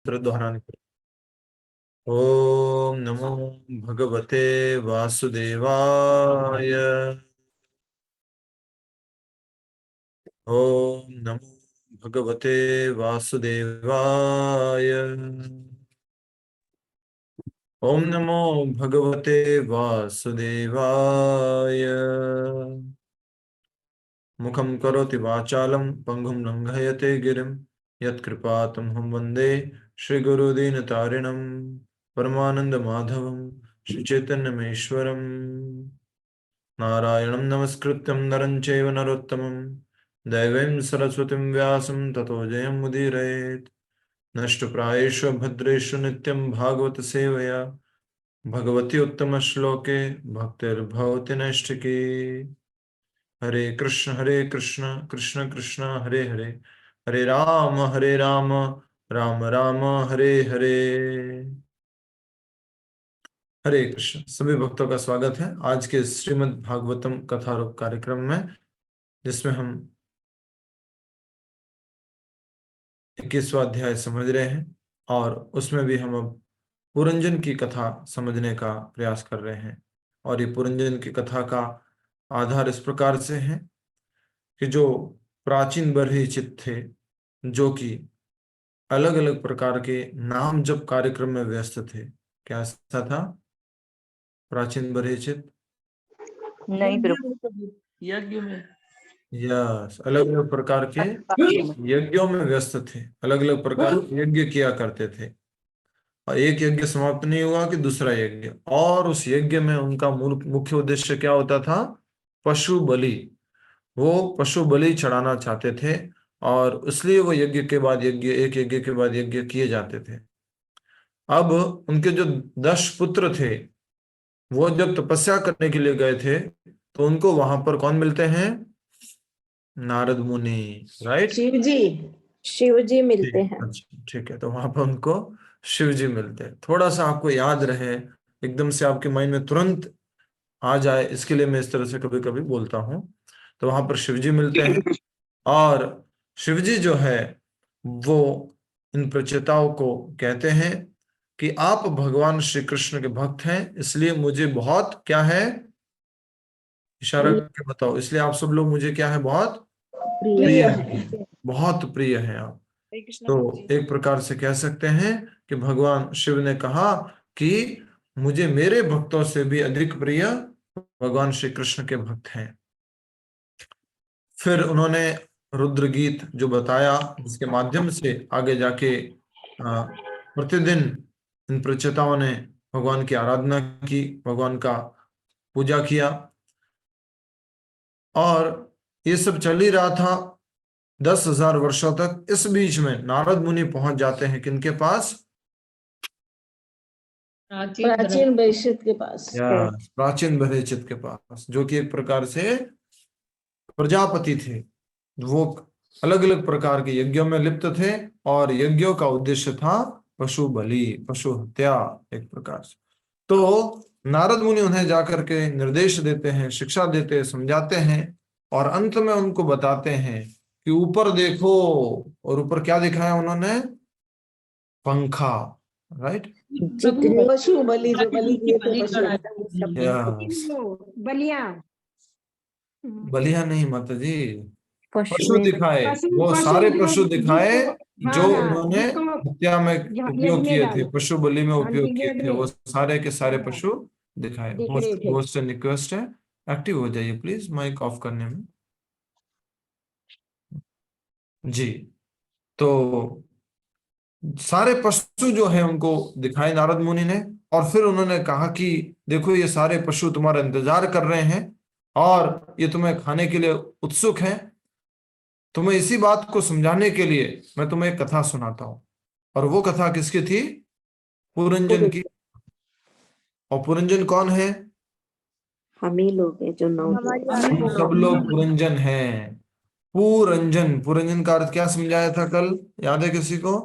मंत्र दोहराने के। ओम नमो भगवते वासुदेवाय। ओम नमो भगवते वासुदेवाय। ओम नमो भगवते वासुदेवाय। मुखं करोति वाचालं पंगुं लंघयते गिरिं यत्कृपातमहं वन्दे श्रीगुरुदीनतारिणं परमानंद माधवं श्रीचैतन्यमेश्वरम्। नारायणं नमस्कृत्यं नरं चैव नरोत्तमं दैवीं सरस्वतीं व्यासं ततो जयमुदीरयेत्। नष्टप्रायेषु भद्रेषु नित्यं भागवत सेवया भगवती उत्तमश्लोके भक्तिर्भवति नैष्ठिकी। हरे कृष्ण कृष्ण कृष्ण हरे हरे, हरे राम राम राम हरे हरे। हरे कृष्ण। सभी भक्तों का स्वागत है आज के श्रीमद् भागवतम कथारूप कार्यक्रम में, जिसमें हम 21वां अध्याय समझ रहे हैं और उसमें भी हम अब पुरंजन की कथा समझने का प्रयास कर रहे हैं। और ये पुरंजन की कथा का आधार इस प्रकार से है कि जो प्राचीन बरहिचित थे, जो कि अलग अलग प्रकार के नाम जप कार्यक्रम में व्यस्त थे। क्या ऐसा था प्राचीन बरहिचित? नहीं प्रभु, यज्ञ में यस, अलग अलग प्रकार के यज्ञों में व्यस्त थे, अलग अलग प्रकार के यज्ञ किया करते थे। और एक यज्ञ समाप्त नहीं हुआ कि दूसरा यज्ञ, और उस यज्ञ में उनका मुख्य उद्देश्य क्या होता था? पशु बलि। वो पशु बलि चढ़ाना चाहते थे और इसलिए वो यज्ञ के बाद यज्ञ, एक यज्ञ के बाद यज्ञ किए जाते थे। अब उनके जो 10 पुत्र थे, वो जब तपस्या करने के लिए गए थे तो उनको वहां पर कौन मिलते हैं? नारद मुनि, राइट? शिव जी मिलते हैं। अच्छा, ठीक है। तो वहां पर उनको शिव जी मिलते हैं। थोड़ा सा आपको याद रहे, एकदम से आपके माइंड में तुरंत आ जाए, इसके लिए मैं इस तरह से कभी कभी बोलता हूँ। तो वहां पर शिव जी मिलते हैं और शिव जी जो है वो इन प्रचेताओं को कहते हैं कि आप भगवान श्री कृष्ण के भक्त हैं, इसलिए मुझे बहुत क्या है, इशारा करके बताओ, इसलिए आप सब लोग मुझे क्या है, बहुत प्रिय हैं, बहुत प्रिय हैं आप। तो एक प्रकार से कह सकते हैं कि भगवान शिव ने कहा कि मुझे मेरे भक्तों से भी अधिक प्रिय भगवान श्री कृष्ण के भक्त हैं। फिर उन्होंने रुद्र गीत जो बताया, जिसके माध्यम से आगे जाके प्रतिदिन इन प्रचेताओं ने भगवान की आराधना की, भगवान का पूजा किया। और ये सब चल ही रहा था 10,000 वर्षों तक। इस बीच में नारद मुनि पहुंच जाते हैं किनके पास? प्राचीन वैश्य के पास, प्राचीन बरहिचित के पास, जो कि एक प्रकार से प्रजापति थे। वो अलग अलग प्रकार के यज्ञों में लिप्त थे और यज्ञों का उद्देश्य था पशु बलि, पशु हत्या एक प्रकार से। तो नारद मुनि उन्हें जाकर के निर्देश देते हैं, शिक्षा देते हैं, समझाते हैं और अंत में उनको बताते हैं कि ऊपर देखो। और ऊपर क्या दिखाया उन्होंने? पंखा, राइट? पशु बलि जो बलि दिए थे, बलिया नहीं माता जी, पशु दिखाए, वो सारे पशु दिखाए जो उन्होंने हत्या में उपयोग किए थे, पशु बलि में उपयोग किए थे, वो सारे के सारे पशु दिखाए। होस्ट से रिक्वेस्ट है, एक्टिव हो जाइए प्लीज माइक ऑफ करने में जी। तो सारे पशु जो है उनको दिखाए नारद मुनि ने, और फिर उन्होंने कहा कि देखो ये सारे पशु तुम्हारा इंतजार कर रहे हैं और ये तुम्हें खाने के लिए उत्सुक हैं। तुम्हें इसी बात को समझाने के लिए मैं तुम्हें एक कथा सुनाता हूं। और वो कथा किसकी थी? पुरंजन की। और पुरंजन कौन है? हम ही लोग हैं जो हम सब लोग पुरंजन हैं। पुरंजन, पुरंजन का अर्थ क्या समझाया था कल, याद है किसी को?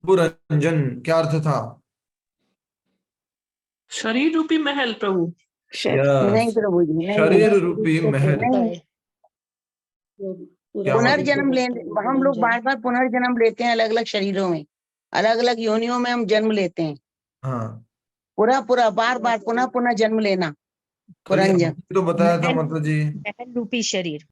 पुरंजन क्या अर्थ था? शरीर रूपी महल प्रभु। नहीं प्रभु जी, शरीर रूपी महल। क्या मतलब? पुनर्जन्म ले, हम लोग बार बार पुनर्जन्म लेते हैं, अलग अलग शरीरों में, अलग अलग योनियों में हम जन्म लेते हैं। हाँ, पूरा पूरा बार बार पुनः पुनः जन्म लेना, कल ये पुनर्जन्म। हमने तो बताया था माता जी। महल रूपी शरीर।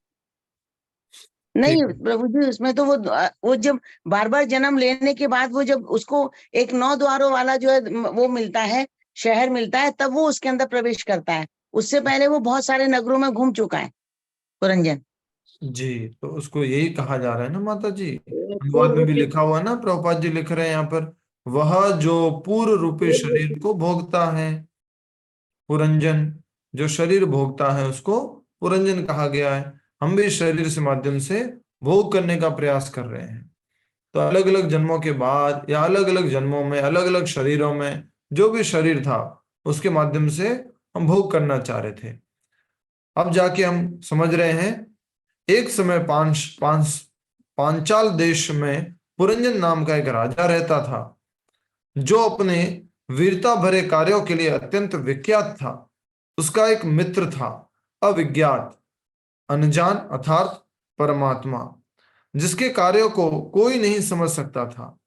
नहीं ठीक है। प्रभु जी, उसमें तो वो जब बार बार जन्म लेने के बाद वो जब उसको एक 9 द्वारों वाला जो है वो मिलता है, शहर मिलता है, तब वो उसके अंदर प्रवेश करता है। उससे पहले वो बहुत सारे नगरों में घूम चुका है पुरंजन। जी, तो उसको यही कहा जा रहा है ना माता जी, अनुवाद में भी लिखा हुआ है ना, प्रभुपाद जी लिख रहे हैं यहाँ पर, वह जो पूर्व रूपी शरीर को भोगता है, पुरंजन, जो शरीर भोगता है उसको पुरंजन कहा गया है। हम भी शरीर से माध्यम से भोग करने का प्रयास कर रहे हैं। तो अलग अलग जन्मों के बाद या अलग अलग जन्मों में अलग अलग शरीरों में जो भी शरीर था उसके माध्यम से हम भोग करना चाह रहे थे। अब जाके हम समझ रहे हैं, एक समय पांचाल देश में पुरंजन नाम का एक राजा रहता था, जो अपने वीरता भरे कार्यों के लिए अत्यंत विख्यात था। उसका एक मित्र था, अविज्ञात, अनजान अर्थात परमात्मा, जिसके कार्यों को कोई नहीं समझ सकता था।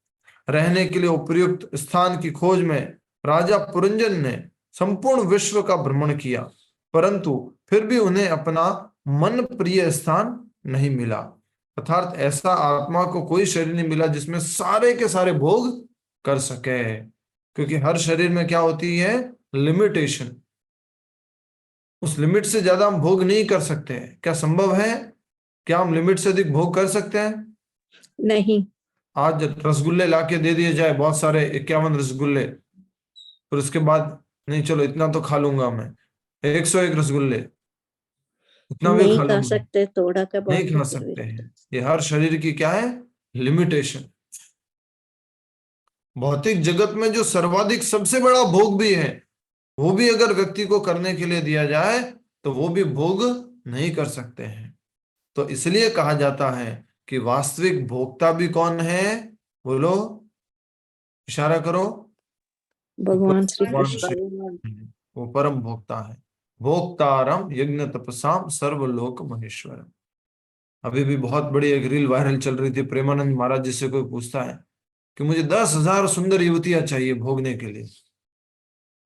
रहने के लिए उपयुक्त स्थान की खोज में राजा पुरंजन ने संपूर्ण विश्व का भ्रमण किया, परंतु फिर भी उन्हें अपना मन प्रिय स्थान नहीं मिला। अर्थात ऐसा आत्मा को कोई शरीर नहीं मिला जिसमें सारे के सारे भोग कर सके, क्योंकि हर शरीर में क्या होती है, लिमिटेशन। उस लिमिट से ज्यादा हम भोग नहीं कर सकते। क्या संभव है? क्या हम लिमिट से अधिक भोग कर सकते हैं? नहीं। आज रसगुल्ले लाके दे दिए जाए, बहुत सारे 51 रसगुल्ले, फिर उसके बाद नहीं चलो इतना तो खा लूंगा मैं, 101 रसगुल्ले, इतना भी नहीं खा खा लूंगा, सकते, थोड़ा का नहीं बहुत खा तो सकते फिर भी। हैं। ये हर शरीर की क्या है, लिमिटेशन। भौतिक जगत में जो सर्वाधिक सबसे बड़ा भोग भी है, वो भी अगर व्यक्ति को करने के लिए दिया जाए तो वो भी भोग नहीं कर सकते हैं। तो इसलिए कहा जाता है कि वास्तविक भोक्ता भी कौन है? बोलो, इशारा करो। भगवान श्री भगवान कृष्ण। श्री, वो परम भोक्ता है। भोक्तारम यज्ञ तपसाम सर्वलोक महेश्वरम। अभी भी बहुत बड़ी एक रील वायरल चल रही थी, प्रेमानंद महाराज जी से कोई पूछता है कि मुझे 10,000 सुंदर युवतियां चाहिए भोगने के लिए,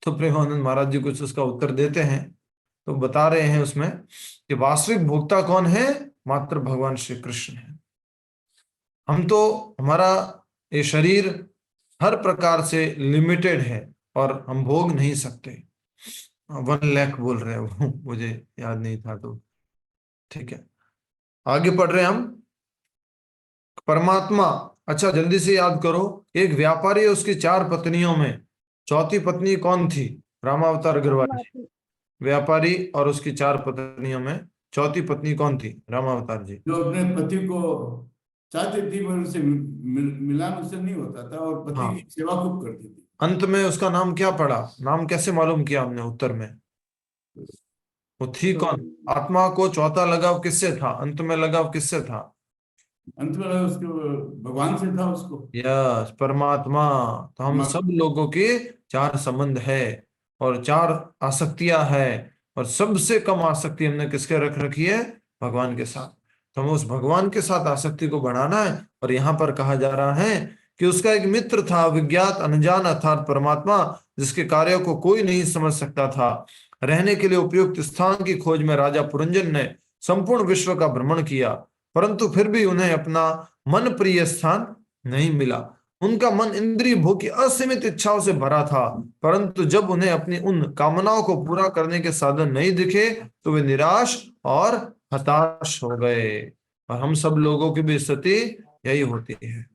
तो प्रेमानंद महाराज जी कुछ उसका उत्तर देते हैं। तो बता रहे हैं उसमें कि वास्तविक भोक्ता कौन है? मात्र भगवान श्री कृष्ण है। हम तो, हमारा ये शरीर हर प्रकार से लिमिटेड है और हम भोग नहीं सकते। 1 लाख बोल रहे हैं वो, मुझे याद नहीं था, तो ठीक है, आगे पढ़ रहे हैं हम। परमात्मा, अच्छा जल्दी से याद करो, एक व्यापारी है, उसकी 4 पत्नियों में चौथी पत्नी कौन थी? रामावतार अग्रवाल जी। व्यापारी और उसकी 4 पत्नियों में चौथी पत्नी कौन थी? रामावतार जी। जो अपने पति को चाहती थी पर उनसे मिलान उससे नहीं होता था और पति हाँ, की सेवा खूब करती थी। अंत में उसका नाम क्या पड़ा? नाम कैसे मालूम किया हमने उत्तर में? वो थी कौन? आत्मा को चौथा लगाव किससे था? अंत में लगाव किससे था? अंत में उसके भगवान से था उसको। यस, परमात्मा। तो हम सब लोगों के 4 संबंध है और 4 आसक्तियां है, और सबसे कम आसक्ति हमने किसके रख रखी है? भगवान के साथ। तो हमें उस भगवान के साथ आसक्ति को बढ़ाना है। और यहाँ पर कहा जा रहा है कि उसका एक मित्र था, विज्ञात अनजान अर्थात परमात्मा, जिसके कार्यों को कोई नहीं समझ सकता था। रहने के लिए उपयुक्त स्थान की खोज में राजा पुरंजन ने संपूर्ण विश्व का भ्रमण किया, परंतु फिर भी उन्हें अपना मन प्रिय स्थान नहीं मिला। उनका मन इंद्रिय भोग की असीमित इच्छाओं से भरा था, परंतु जब उन्हें अपनी उन कामनाओं को पूरा करने के साधन नहीं दिखे तो वे निराश और हताश हो गए। और हम सब लोगों की भी स्थिति यही होती है।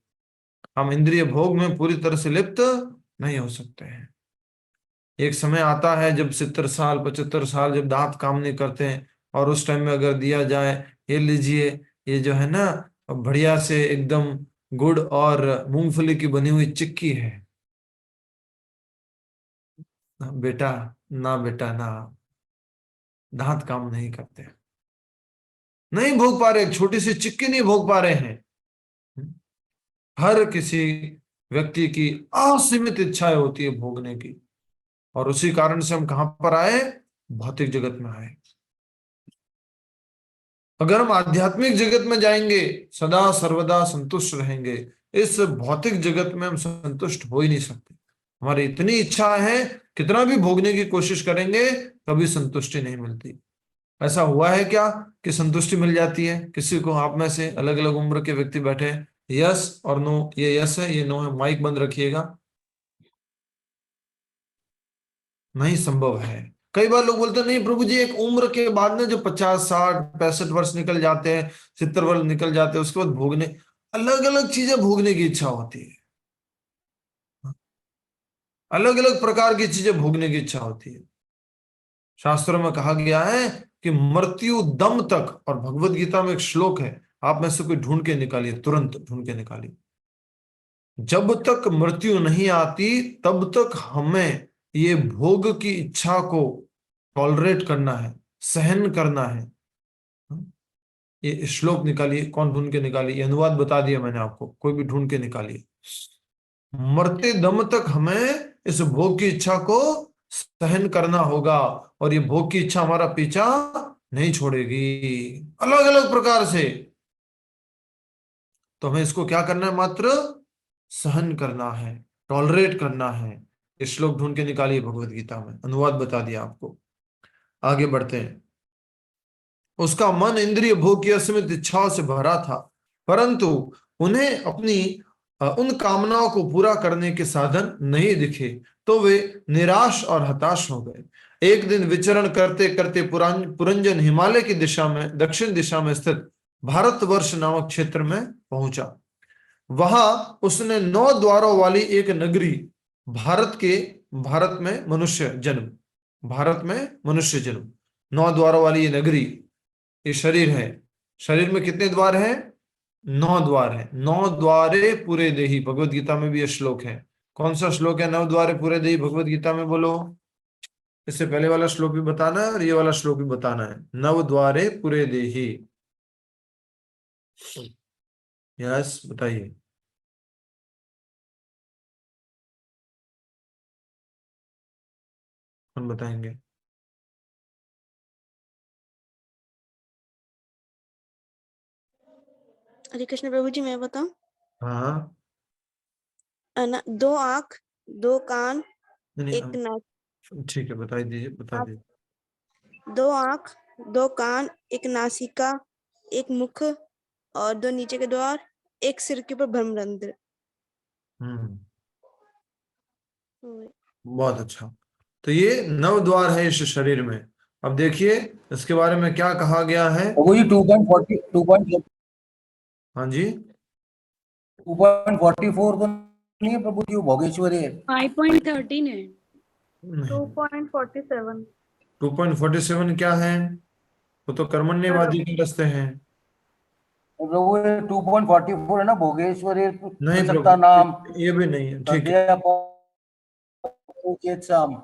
हम इंद्रिय भोग में पूरी तरह से लिप्त नहीं हो सकते हैं। एक समय आता है जब 70 साल 75 साल जब दांत काम नहीं करते हैं, और उस टाइम में अगर दिया जाए, ये लीजिए, ये जो है ना बढ़िया से एकदम गुड़ और मूंगफली की बनी हुई चिक्की है, बेटा ना, बेटा ना, दांत काम नहीं करते, नहीं भोग पा रहे, एक छोटी सी चिक्की नहीं भोग पा रहे हैं। हर किसी व्यक्ति की असीमित इच्छाएं होती है भोगने की, और उसी कारण से हम कहां पर आए? भौतिक जगत में आए। अगर हम आध्यात्मिक जगत में जाएंगे सदा सर्वदा संतुष्ट रहेंगे, इस भौतिक जगत में हम संतुष्ट हो ही नहीं सकते। हमारी इतनी इच्छा है, कितना भी भोगने की कोशिश करेंगे कभी संतुष्टि नहीं मिलती। ऐसा हुआ है क्या कि संतुष्टि मिल जाती है किसी को? आप में से अलग अलग उम्र के व्यक्ति बैठे हैं, यस और नो। ये यस है, ये नो है। माइक बंद रखिएगा। नहीं संभव है। कई बार लोग बोलते हैं नहीं प्रभु जी, एक उम्र के बाद ना जो 50 60 65 वर्ष निकल जाते हैं, 70 वर्ष निकल जाते हैं, उसके बाद भोगने अलग अलग चीजें भोगने की इच्छा होती है, अलग अलग प्रकार की चीजें भोगने की इच्छा होती है। शास्त्रों में कहा गया है कि मृत्यु दम तक, और भगवत गीता में एक श्लोक है, आप में से कोई ढूंढ के निकालिए, तुरंत ढूंढ के निकालिए। जब तक मृत्यु नहीं आती तब तक हमें ये भोग की इच्छा को टॉलरेट करना है, सहन करना है। ये श्लोक निकालिए, कौन ढूंढ के निकालिए, ये अनुवाद बता दिया मैंने आपको, कोई भी ढूंढ के निकालिए। मरते दम तक हमें इस भोग की इच्छा को सहन करना होगा, और ये भोग की इच्छा हमारा पीछा नहीं छोड़ेगी अलग अलग प्रकार से। तो हमें इसको क्या करना है? मात्र सहन करना है, टॉलरेट करना है। ये श्लोक ढूंढ के निकालिए भगवत गीता में, अनुवाद बता दिया आपको। आगे बढ़ते हैं। उसका मन इंद्रिय भोग की असीमित इच्छाओं से भरा था, परंतु उन्हें अपनी उन कामनाओं को पूरा करने के साधन नहीं दिखे, तो वे निराश और हताश हो गए। एक दिन विचरण करते करते पुरंजन हिमालय की दिशा में, दक्षिण दिशा में स्थित भारतवर्ष नामक क्षेत्र में पहुंचा। वहां उसने 9 द्वारों वाली एक नगरी, भारत में मनुष्य जन्म, भारत में मनुष्य जन्म, 9 द्वारों वाली ये नगरी, ये शरीर है। शरीर में कितने द्वार हैं? 9 द्वार है। 9 द्वारे पूरे देही, भगवत गीता में भी ये श्लोक है। कौन सा श्लोक है? 9 द्वारे पूरे देही भगवत गीता में, बोलो। इससे पहले वाला श्लोक भी बताना है और ये वाला श्लोक भी बताना है। 9 द्वारे पूरे देही। यस, बताइए। कौन बताएंगे? हरे कृष्ण प्रभु जी, मैं बताऊं? हाँ, 2 आंख, 2 कान, नहीं, 1 नाक। ठीक है, बता दीजिए, बता आप- दीजिए। 2 आंख, 2 कान, 1 नासिका, 1 मुख और 2 नीचे के द्वार, 1 सिर के ऊपर ब्रह्मरंध्र। बहुत अच्छा। तो ये 9 द्वार है इस शरीर में। अब देखिए इसके बारे में क्या कहा गया है। वो जी 2.44 हाँ जी, 2.44 तो नहीं है प्रभु जी, वो भोगेश्वरी है। 5.13 है। 2.47। 2.47 क्या है? वो तो कर्मण्यवादी के रास्ते हैं। प्रभु 2.44 है ना, भोगेश्वरी नहीं प्रसक्ता नाम, प्रभु, ये भी नहीं है। ठीक है, तद्या चेतसाम।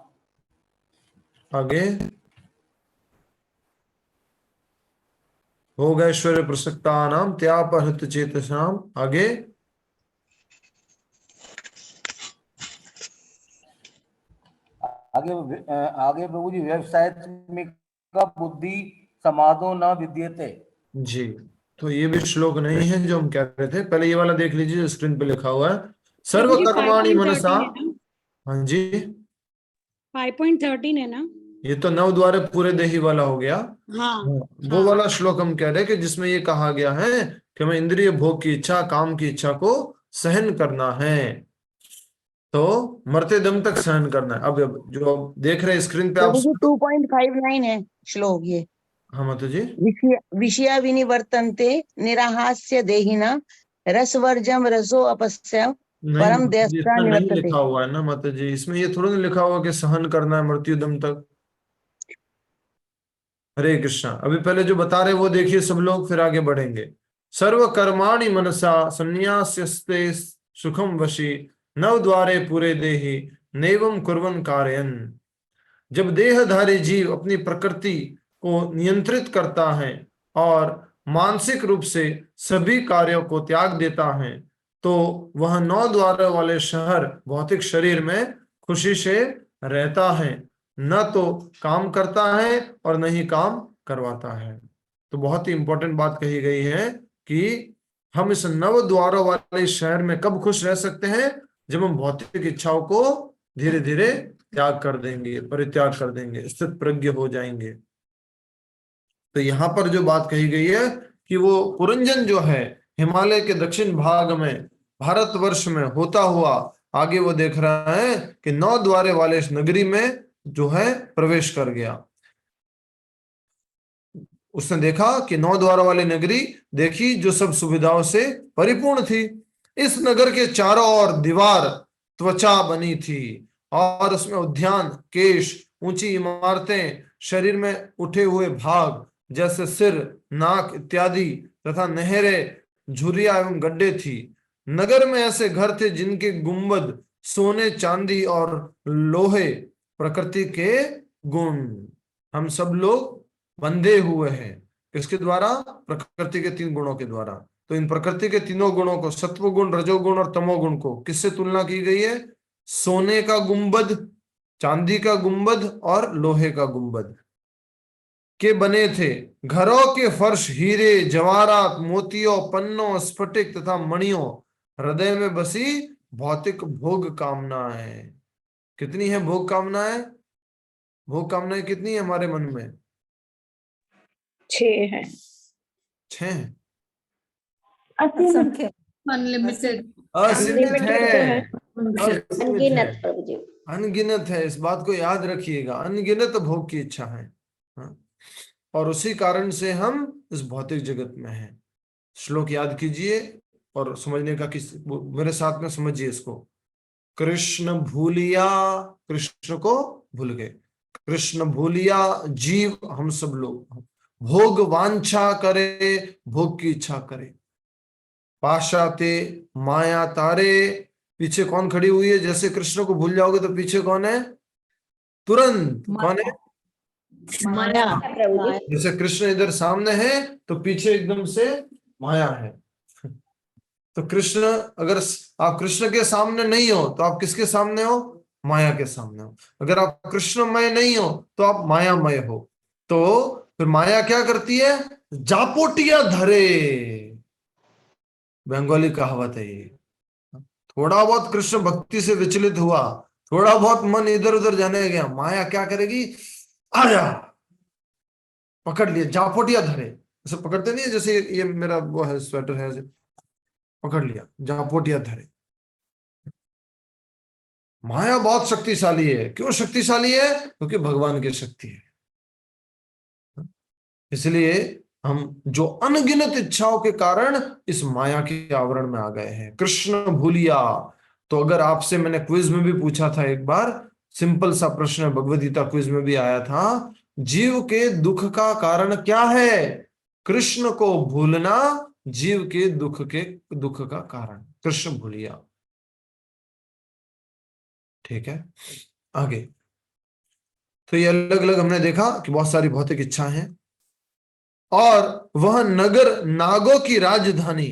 आगे। भोगैश्वर्य प्रसक्ता नाम त्यापहृत चेतसाम। आगे। आगे प्रभु जी, व्यवसाय का बुद्धि समाधो न विद्यते। जी, तो ये भी श्लोक नहीं है जो हम कह रहे थे। पहले ये वाला देख लीजिए जो स्क्रीन पे लिखा हुआ है, सर्व प्रभु जी, कर्माणि 5.13 मनसा। है ना? हाँ जी, 5.13 है ना? ये तो 9 द्वारे पूरे देही वाला हो गया। हाँ, वो वाला श्लोक हम कह रहे हैं कि जिसमें ये कहा गया है कि हमें इंद्रिय भोग की इच्छा, काम की इच्छा को सहन करना है, तो मरते दम तक सहन करना है। अब जो देख रहे हैं स्क्रीन पे आप। प्रभु जी 2.59 है श्लोक ये। हाँ माता जी, विषया विनिवर्तन्ते निराहास्य देहिना रसवर्जम रसो अपस्यम परम नहीं, दयस्ता इसमें नहीं निवर्तते। लिखा हुआ है ना माता जी, इसमें ये थोड़ा नहीं लिखा हुआ कि सहन करना है मृत्यु दम तक। हरे कृष्णा। अभी पहले जो बता रहे वो देखिए सब लोग, फिर आगे बढ़ेंगे। सर्व कर्माणि मनसा संन्यास्यस्ते सुखम वशी 9 द्वारे पूरे देहि नैवं कुर्वन् कारयन्। जब देहधारी जीव अपनी प्रकृति को नियंत्रित करता है और मानसिक रूप से सभी कार्यों को त्याग देता है, तो वह 9 द्वारों वाले शहर भौतिक शरीर में खुशी से रहता है, न तो काम करता है और न ही काम करवाता है। तो बहुत ही इंपॉर्टेंट बात कही गई है कि हम इस नव द्वारों वाले शहर में कब खुश रह सकते हैं, जब हम भौतिक इच्छाओं को धीरे धीरे त्याग कर देंगे, परित्याग कर देंगे, स्थित प्रज्ञ हो जाएंगे। तो यहाँ पर जो बात कही गई है कि वो पुरंजन जो है हिमालय के दक्षिण भाग में भारतवर्ष में होता हुआ आगे वो देख रहा है कि 9 द्वारे वाले इस नगरी में जो है प्रवेश कर गया। उसने देखा कि 9 द्वारों वाली नगरी देखी जो सब सुविधाओं से परिपूर्ण थी। इस नगर के चारों ओर दीवार त्वचा बनी थी और उसमें उद्यान, केश, ऊंची इमारतें, शरीर में उठे हुए भाग जैसे सिर, नाक इत्यादि तथा नहरें, झुर्रियां एवं गड्ढे थी। नगर में ऐसे घर थे जिनके गुंबद सोने, चांदी और लोहे प्रकृति के गुण। हम सब लोग बंधे हुए हैं किसके द्वारा? प्रकृति के 3 गुणों के द्वारा। तो इन प्रकृति के तीनों गुणों को, सत्व गुण, रजोगुण और तमोगुण को किससे तुलना की गई है? सोने का गुंबद, चांदी का गुंबद और लोहे का गुंबद के बने थे। घरों के फर्श हीरे, जवाहरात, मोतियों, पन्नों, स्फटिक तथा मणियों, हृदय में बसी भौतिक भोग कामनाएं। कितनी है भोग कामनाएं? भोग कामनाएं कितनी है हमारे मन में? 6 है। 6 असंख्य, अनलिमिटेड, असीमित है, अनगिनत प्रभु जी। अनगिनत है। इस बात को याद रखिएगा, अनगिनत भोग की इच्छा है। हाँ? और उसी कारण से हम इस भौतिक जगत में हैं। श्लोक याद कीजिए और समझने का मेरे साथ में समझिए इसको। कृष्ण भूलिया, कृष्ण को भूल गए, कृष्ण भूलिया जीव हम सब लोग भोग वांछा करे, भोग की इच्छा करे। पाशाते माया तारे, पीछे कौन खड़ी हुई है? जैसे कृष्ण को भूल जाओगे तो पीछे कौन है? तुरंत कौन है? माया, प्रभु जी। जैसे कृष्ण इधर सामने है तो पीछे एकदम से माया है। तो कृष्ण, अगर आप कृष्ण के सामने नहीं हो तो आप किसके सामने हो? माया के सामने हो। अगर आप कृष्णमय नहीं हो तो आप मायामय हो। तो फिर माया क्या करती है? जापोटिया धरे, बंगाली कहावत है ये। थोड़ा बहुत कृष्ण भक्ति से विचलित हुआ, थोड़ा बहुत मन इधर उधर जाने गया, माया क्या करेगी? आजा, पकड़ लिया, जापोटिया धरे। ऐसे पकड़ते नहीं है, जैसे ये मेरा वो है स्वेटर है, ऐसे पकड़ लिया, जापोटिया धरे। माया बहुत शक्तिशाली है। क्यों शक्तिशाली है? क्योंकि भगवान की शक्ति है। इसलिए हम जो अनगिनत इच्छाओं के कारण इस माया के आवरण में आ गए हैं। कृष्ण भूलिया। तो अगर आपसे, मैंने क्विज में भी पूछा था एक बार, सिंपल सा प्रश्न भगवद गीता क्विज में भी आया था, जीव के दुख का कारण क्या है? कृष्ण को भूलना जीव के दुख का कारण। कृष्ण भूलिया। ठीक है, आगे। तो ये अलग अलग हमने देखा कि बहुत सारी भौतिक इच्छाएं हैं। और वह नगर नागों की राजधानी,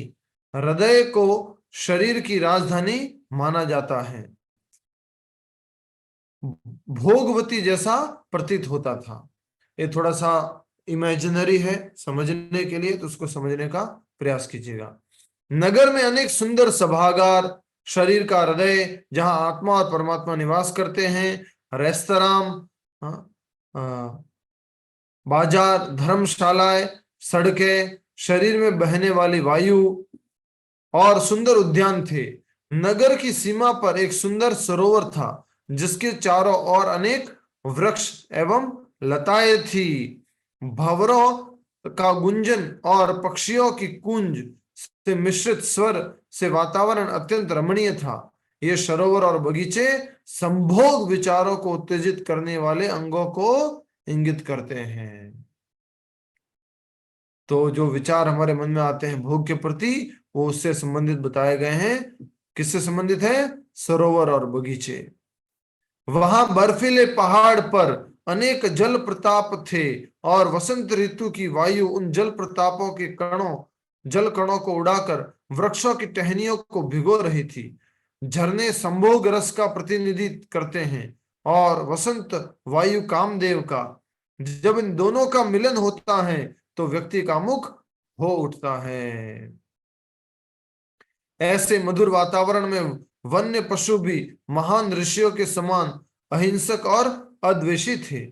हृदय को शरीर की राजधानी माना जाता है। भोगवती जैसा प्रतीत होता था। ये थोड़ा सा इमेजिनरी है समझने के लिए, तो उसको समझने का प्रयास कीजिएगा। नगर में अनेक सुंदर सभागार, शरीर का हृदय जहां आत्मा और परमात्मा निवास करते हैं, रेस्तरां, बाजार, धर्मशालाएं, सड़कें, शरीर में बहने वाली वायु और सुंदर उद्यान थे। नगर की सीमा पर एक सुंदर सरोवर था जिसके चारों ओर अनेक वृक्ष एवं लताएं थी। भंवरों का गुंजन और पक्षियों की कूंज से मिश्रित स्वर से वातावरण अत्यंत रमणीय था। ये सरोवर और बगीचे संभोग विचारों को उत्तेजित करने वाले अंगों को इंगित करते हैं। तो जो विचार हमारे मन में आते हैं भोग के प्रति, वो उससे संबंधित बताए गए हैं। किससे संबंधित है? सरोवर और बगीचे। वहां बर्फीले पहाड़ पर अनेक जल प्रताप थे और वसंत ऋतु की वायु उन जल प्रतापों के जल कणों को उड़ाकर वृक्षों की टहनियों को भिगो रही थी। झरने संभोग रस का प्रतिनिधित्व करते हैं और वसंत वायु कामदेव का। जब इन दोनों का मिलन होता है तो व्यक्ति का मुख हो उठता है। ऐसे मधुर वातावरण में वन्य पशु भी महान ऋषियों के समान अहिंसक और अद्वेषी थे।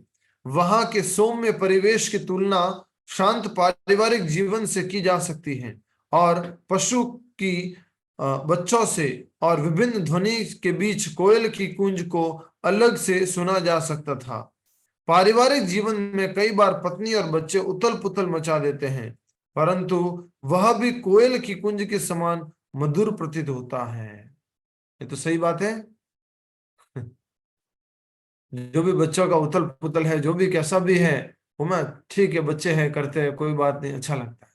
वहां के सौम्य परिवेश की तुलना शांत पारिवारिक जीवन से की जा सकती है और पशु की बच्चों से और विभिन्न ध्वनि के बीच कोयल की गूंज को अलग से सुना जा सकता था। पारिवारिक जीवन में कई बार पत्नी और बच्चे उथल पुथल मचा देते हैं, परंतु वह भी कोयल की कुंज के समान मधुर प्रतीत होता है। ये तो सही बात है। जो भी बच्चों का उथल पुथल है, जो भी कैसा भी है, वो मैं ठीक है, बच्चे हैं, करते हैं, कोई बात नहीं, अच्छा लगता है।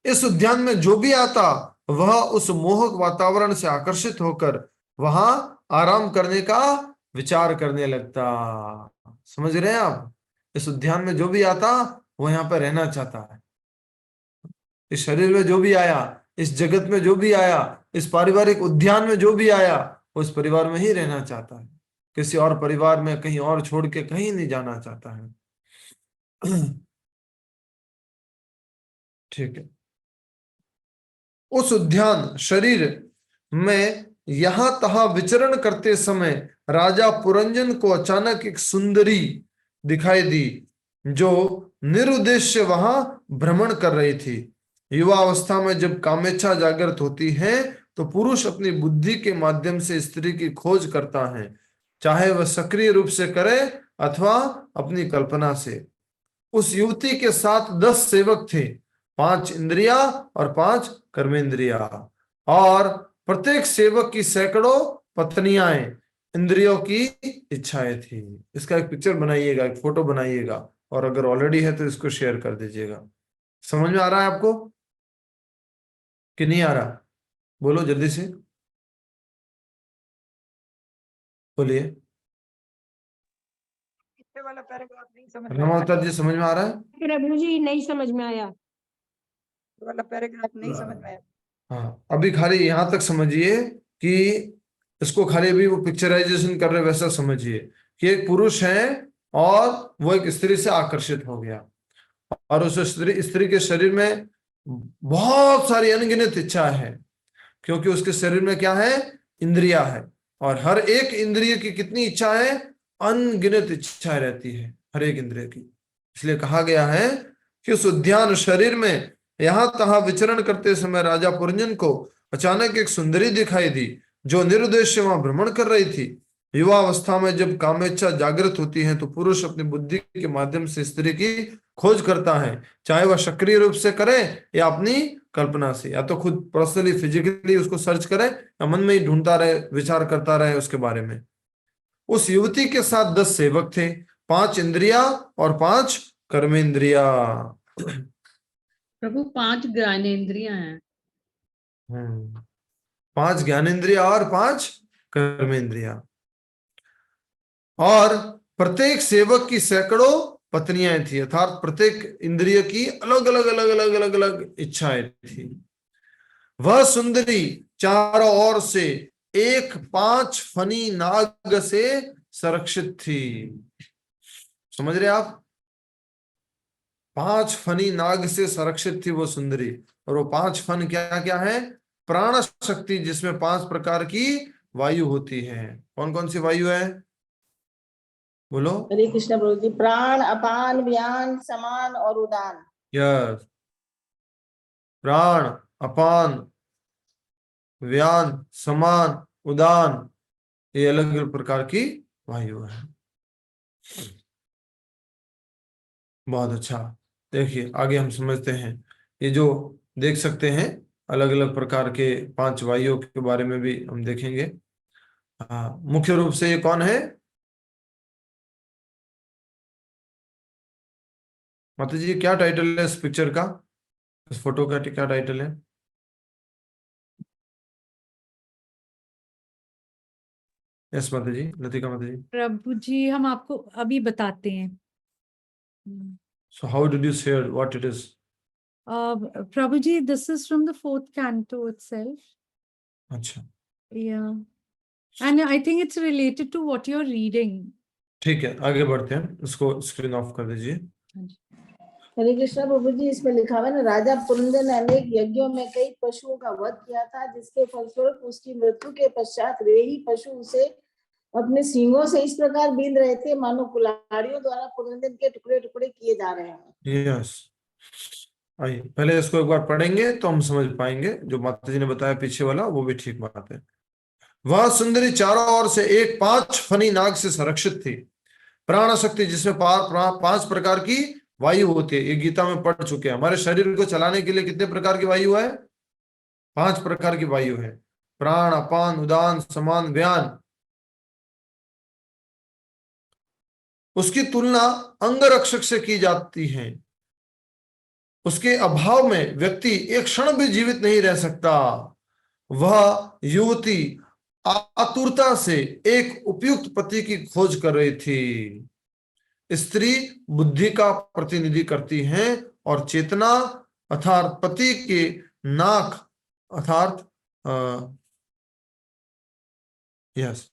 इस उद्यान में जो भी आता वह उस मोहक वातावरण से आकर्षित होकर वहां आराम करने का विचार करने लगता। समझ रहे हैं आप? इस उद्यान में जो भी आता वो यहाँ पर रहना चाहता है। इस शरीर में जो भी आया, इस जगत में जो भी आया, इस पारिवारिक उद्यान में जो भी आया, उस परिवार में ही रहना चाहता है। किसी और परिवार में कहीं और छोड़ के कहीं नहीं जाना चाहता है। ठीक है। उस उद्यान शरीर में यहां तहां विचरण करते समय राजा पुरंजन को अचानक एक सुंदरी दिखाई दी जो निरुद्देश्य वहां भ्रमण कर रही थी। युवा अवस्था में जब कामेच्छा जागृत होती है तो पुरुष अपनी बुद्धि के माध्यम से स्त्री की खोज करता है, चाहे वह सक्रिय रूप से करे अथवा अपनी कल्पना से। उस युवती के साथ 10 सेवक थे, 5 इंद्रिया और 5 कर्मेंद्रिया, और प्रत्येक सेवक की सैकड़ों पत्नियां इंद्रियों की इच्छाएं थी। इसका एक पिक्चर बनाइएगा, एक फोटो बनाइएगा, और अगर ऑलरेडी है तो इसको शेयर कर दीजिएगा। समझ में आ रहा है आपको कि नहीं आ रहा? बोलो जल्दी से, बोलिए। वाला पैराग्राफ नहीं समझ में रमावता जी समझ में आ रहा है? प्रभु जी नहीं समझ में आया। वाला पैराग्राफ नहीं समझ में आया। हाँ, अभी खाली यहां तक समझिए कि इसको खाली अभी वो पिक्चराइजेशन कर रहे वैसा समझिए कि एक पुरुष है और वो एक स्त्री से आकर्षित हो गया, और उस स्त्री के शरीर में बहुत सारी अनगिनत इच्छा है, क्योंकि उसके शरीर में क्या है? इंद्रिया है, और हर एक इंद्रिय की कितनी इच्छा है? अनगिनत इच्छाएं रहती है हर एक इंद्रिय की। इसलिए कहा गया है कि उस उद्यान शरीर में यहां तहां विचरण करते समय राजा पुरंजन को अचानक एक सुंदरी दिखाई दी जो निरुद्देश्य वहां भ्रमण कर रही थी। युवा अवस्था में जब कामेच्छा जागृत होती है तो पुरुष अपनी बुद्धि के माध्यम से स्त्री की खोज करता है, चाहे वह सक्रिय रूप से करे या अपनी कल्पना से, या तो खुद पर्सनली फिजिकली उसको सर्च करे या मन में ही ढूंढता रहे, विचार करता रहे उसके बारे में। उस युवती के साथ 10 सेवक थे, 5 इंद्रिया और 5 कर्मेंद्रिया। प्रभु 5 ज्ञानेंद्रियां हैं। 5 ज्ञानेंद्रिया और 5 कर्मेंद्रिया, और प्रत्येक सेवक की सैकड़ों पत्नियां थी, अर्थात प्रत्येक इंद्रिय की अलग अलग अलग अलग अलग अलग इच्छाएं थी। वह सुंदरी चारों ओर से एक 5 फनी नाग से संरक्षित थी। समझ रहे आप? 5 फनी नाग से संरक्षित थी वो सुंदरी, और वो 5 फन क्या क्या है? प्राण शक्ति, जिसमें 5 प्रकार की वायु होती है। कौन कौन सी वायु है? बोलो। हरे कृष्ण प्रभु जी। प्राण, अपान, व्यान, समान और उदान। यस, प्राण, अपान, व्यान, समान, उदान, ये अलग अलग प्रकार की वायु है। बहुत अच्छा। देखिए आगे हम समझते हैं, ये जो देख सकते हैं अलग अलग प्रकार के 5 वायुओं के बारे में भी हम देखेंगे। हाँ, मुख्य रूप से ये कौन है? माता जी क्या टाइटल है इस पिक्चर का, इस फोटो का क्या टाइटल है? यस माता जी, लतिका माता जी। प्रभु जी हम आपको अभी बताते हैं। So how did you share what it is? Prabhu ji, this is from the 4th canto itself. अच्छा, Yeah. And I think it's related to what you're reading. ठीक है, आगे बढ़ते हैं, इसको स्क्रीन ऑफ कर दीजिए। हरे कृष्णा प्रभु जी, इसमें लिखा हुआ है ना, राजा पुरंदर ने अनेक यज्ञों में कई पशुओं का वध किया था, जिसके फलस्वरूप उसकी मृत्यु के पश्चात वे ही पशु उसे अपने सींगों से इस प्रकार बींध रहे थे मानो कुल्हाड़ियों द्वारा पुरंदर के टुकड़े टुकड़े किए जा रहे हैं। यस, आइए पहले इसको एक बार पढ़ेंगे तो हम समझ पाएंगे। जो माता जी ने बताया पीछे वाला, वो भी ठीक बात है। वह सुंदरी चारों ओर से एक 5 फनी नाग से संरक्षित थी। प्राण शक्ति, जिसमें 5 प्रकार की वायु होती है, ये गीता में पढ़ चुके हैं। हमारे शरीर को चलाने के लिए कितने प्रकार की वायु है? 5 प्रकार की वायु है। प्राण, अपान, उदान, समान, व्यान। उसकी तुलना अंगरक्षक से की जाती है। उसके अभाव में व्यक्ति एक क्षण भी जीवित नहीं रह सकता। वह युवती आतुरता से एक उपयुक्त पति की खोज कर रही थी। स्त्री बुद्धि का प्रतिनिधि करती है और चेतना अर्थात पति के नाक अर्थात यस,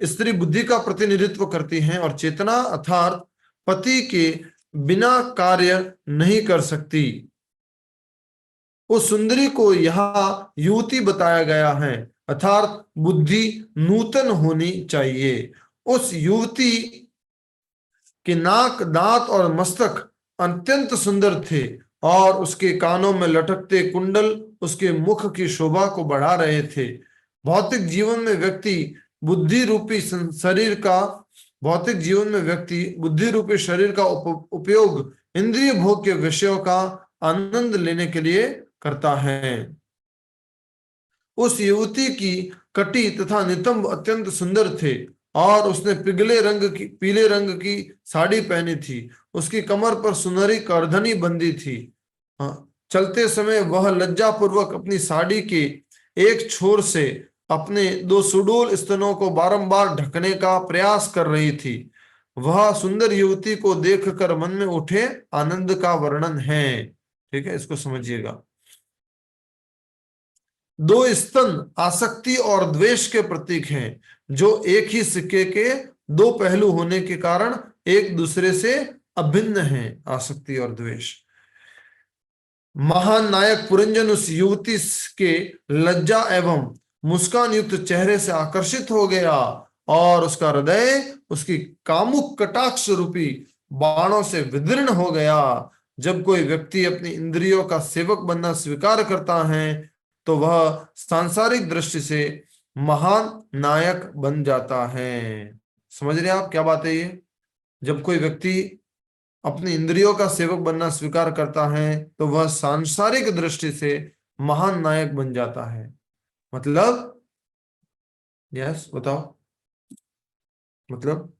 स्त्री बुद्धि का प्रतिनिधित्व करती है और चेतना अर्थात पति के बिना कार्य नहीं कर सकती। उस सुंदरी को यहाँ युवती बताया गया है, अर्थात बुद्धि नूतन होनी चाहिए। उस युवती के नाक, दांत और मस्तक अत्यंत सुंदर थे और उसके कानों में लटकते कुंडल उसके मुख की शोभा को बढ़ा रहे थे। भौतिक जीवन में व्यक्ति बुद्धि रूपी शरीर का उपयोग इंद्रिय भोग के विषयों का आनंद लेने के लिए करता है। उस युवती की कटी तथा नितंब अत्यंत सुंदर थे और उसने पीले रंग की साड़ी पहनी थी। उसकी कमर पर सुनहरी करधनी बंदी थी। चलते समय वह लज्जापूर्वक अपनी साड़ी के एक छोर से अपने 2 सुडौल स्तनों को बारंबार ढकने का प्रयास कर रही थी। वह सुंदर युवती को देखकर मन में उठे आनंद का वर्णन है। ठीक है, इसको समझिएगा। 2 स्तन आसक्ति और द्वेष के प्रतीक हैं, जो एक ही सिक्के के 2 पहलू होने के कारण एक दूसरे से अभिन्न हैं। आसक्ति और द्वेष। महान नायक पुरंजन उस युवती के लज्जा एवं मुस्कान युक्त चेहरे से आकर्षित हो गया और उसका हृदय उसकी कामुक कटाक्ष रूपी बाणों से विदीर्ण हो गया। जब कोई व्यक्ति अपनी इंद्रियों का सेवक बनना स्वीकार करता है तो वह सांसारिक दृष्टि से महान नायक बन जाता है। समझ रहे हैं आप क्या बात है ये? जब कोई व्यक्ति अपनी इंद्रियों का सेवक बनना स्वीकार करता है तो वह सांसारिक दृष्टि से महान नायक बन जाता है। मतलब यस, बताओ मतलब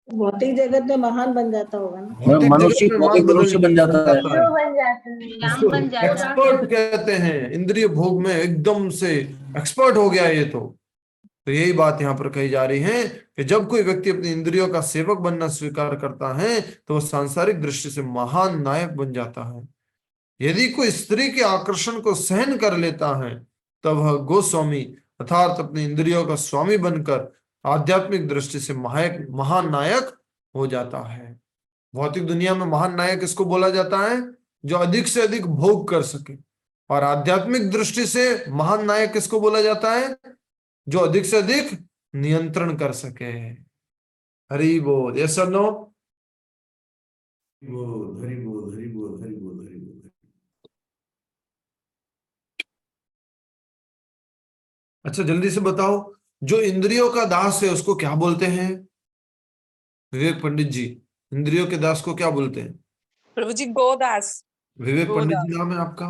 भौतिक जगत में महान बन जाता होगा ना। मनुष्य बन जाता है। एक्सपर्ट कहते हैं, इंद्रिय भोग में एकदम से एक्सपर्ट हो गया ये। तो यही बात यहाँ पर कही जा रही है कि जब कोई व्यक्ति अपनी इंद्रियों का सेवक बनना स्वीकार करता है तो वह सांसारिक दृष्टि से महान नायक बन जाता है। यदि कोई स्त्री के आकर्षण को सहन कर लेता है तब वह गोस्वामी अर्थात अपनी इंद्रियों का स्वामी बनकर आध्यात्मिक दृष्टि से महान नायक हो जाता है। भौतिक दुनिया में महान नायक इसको बोला जाता है जो अधिक से अधिक भोग कर सके, और आध्यात्मिक दृष्टि से महान नायक किसको बोला जाता है? जो अधिक से अधिक नियंत्रण कर सके। हरि बोल। यस और नो? हरि बोल, हरि बोल, हरि बोल, हरि बोल, हरि बोल। अच्छा, जल्दी से बताओ, जो इंद्रियों का दास है उसको क्या बोलते हैं? विवेक पंडित जी, इंद्रियों के दास को क्या बोलते हैं? प्रभु जी गोदास। विवेक पंडित जी नाम है आपका?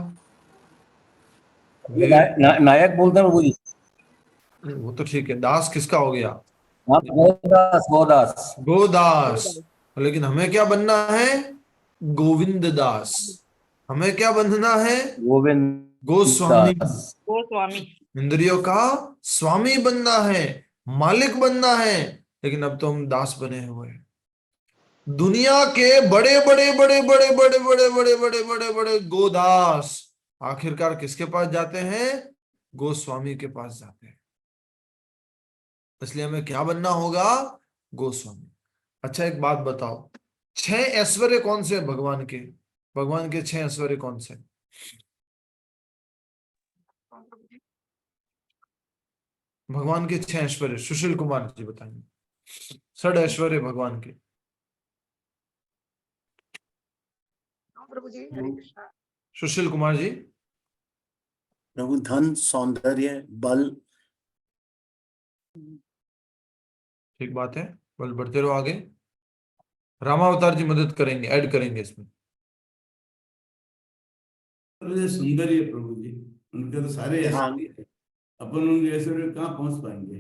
नायक बोलते हैं प्रभु जी। वो तो ठीक है, दास किसका हो गया? गोदास, गोदास, गोदास। लेकिन हमें क्या बनना है? गोविंद दास। हमें क्या बनना है? गोविंद गोस्वामी। गोस्वामी। इंद्रियों का स्वामी बनना है, मालिक बनना है। लेकिन अब तो हम दास बने हुए हैं। दुनिया के बड़े बड़े बड़े बड़े बड़े बड़े बड़े बड़े बड़े बड़े गोदास आखिरकार किसके पास जाते हैं? गोस्वामी के पास जाते हैं। इसलिए हमें क्या बनना होगा? गोस्वामी। अच्छा एक बात बताओ, 6 ऐश्वर्य कौन से हैं भगवान के? भगवान के 6 ऐश्वर्य कौन से? भगवान के 6 ऐश्वर्य सुशील कुमार जी बताएंगे। 6 ऐश्वर्य भगवान के। प्रभु जी हरे कृष्णा। सुशील कुमार जी। प्रभु धन, सौंदर्य, बल। ठीक बात है, बल बढ़ते रहो आगे। रामावतार जी मदद करेंगे, ऐड करेंगे इसमें। सुंदर है प्रभु जी, उनके तो सारे ऐश्वर्य है, अपन उनके ऐश्वर्य कहाँ पहुंच पाएंगे,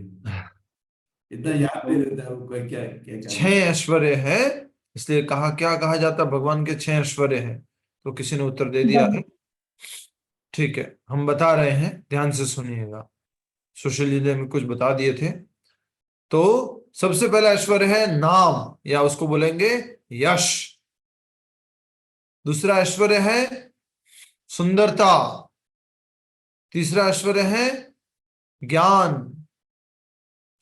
इतना याद नहीं रहता है वो क्या क्या क्या 6 ऐश्वर्य है, इसलिए कहा, क्या कहा जाता भगवान के 6 ऐश्वर्य है? तो किसी ने उत्तर दे दिया है। ठीक है, हम बता रहे हैं, ध्यान से सुनिएगा। सुशील जी ने हमें कुछ बता दिए थे। तो सबसे पहला ऐश्वर्य है नाम, या उसको बोलेंगे यश। दूसरा ऐश्वर्य है सुंदरता। तीसरा ऐश्वर्य है ज्ञान।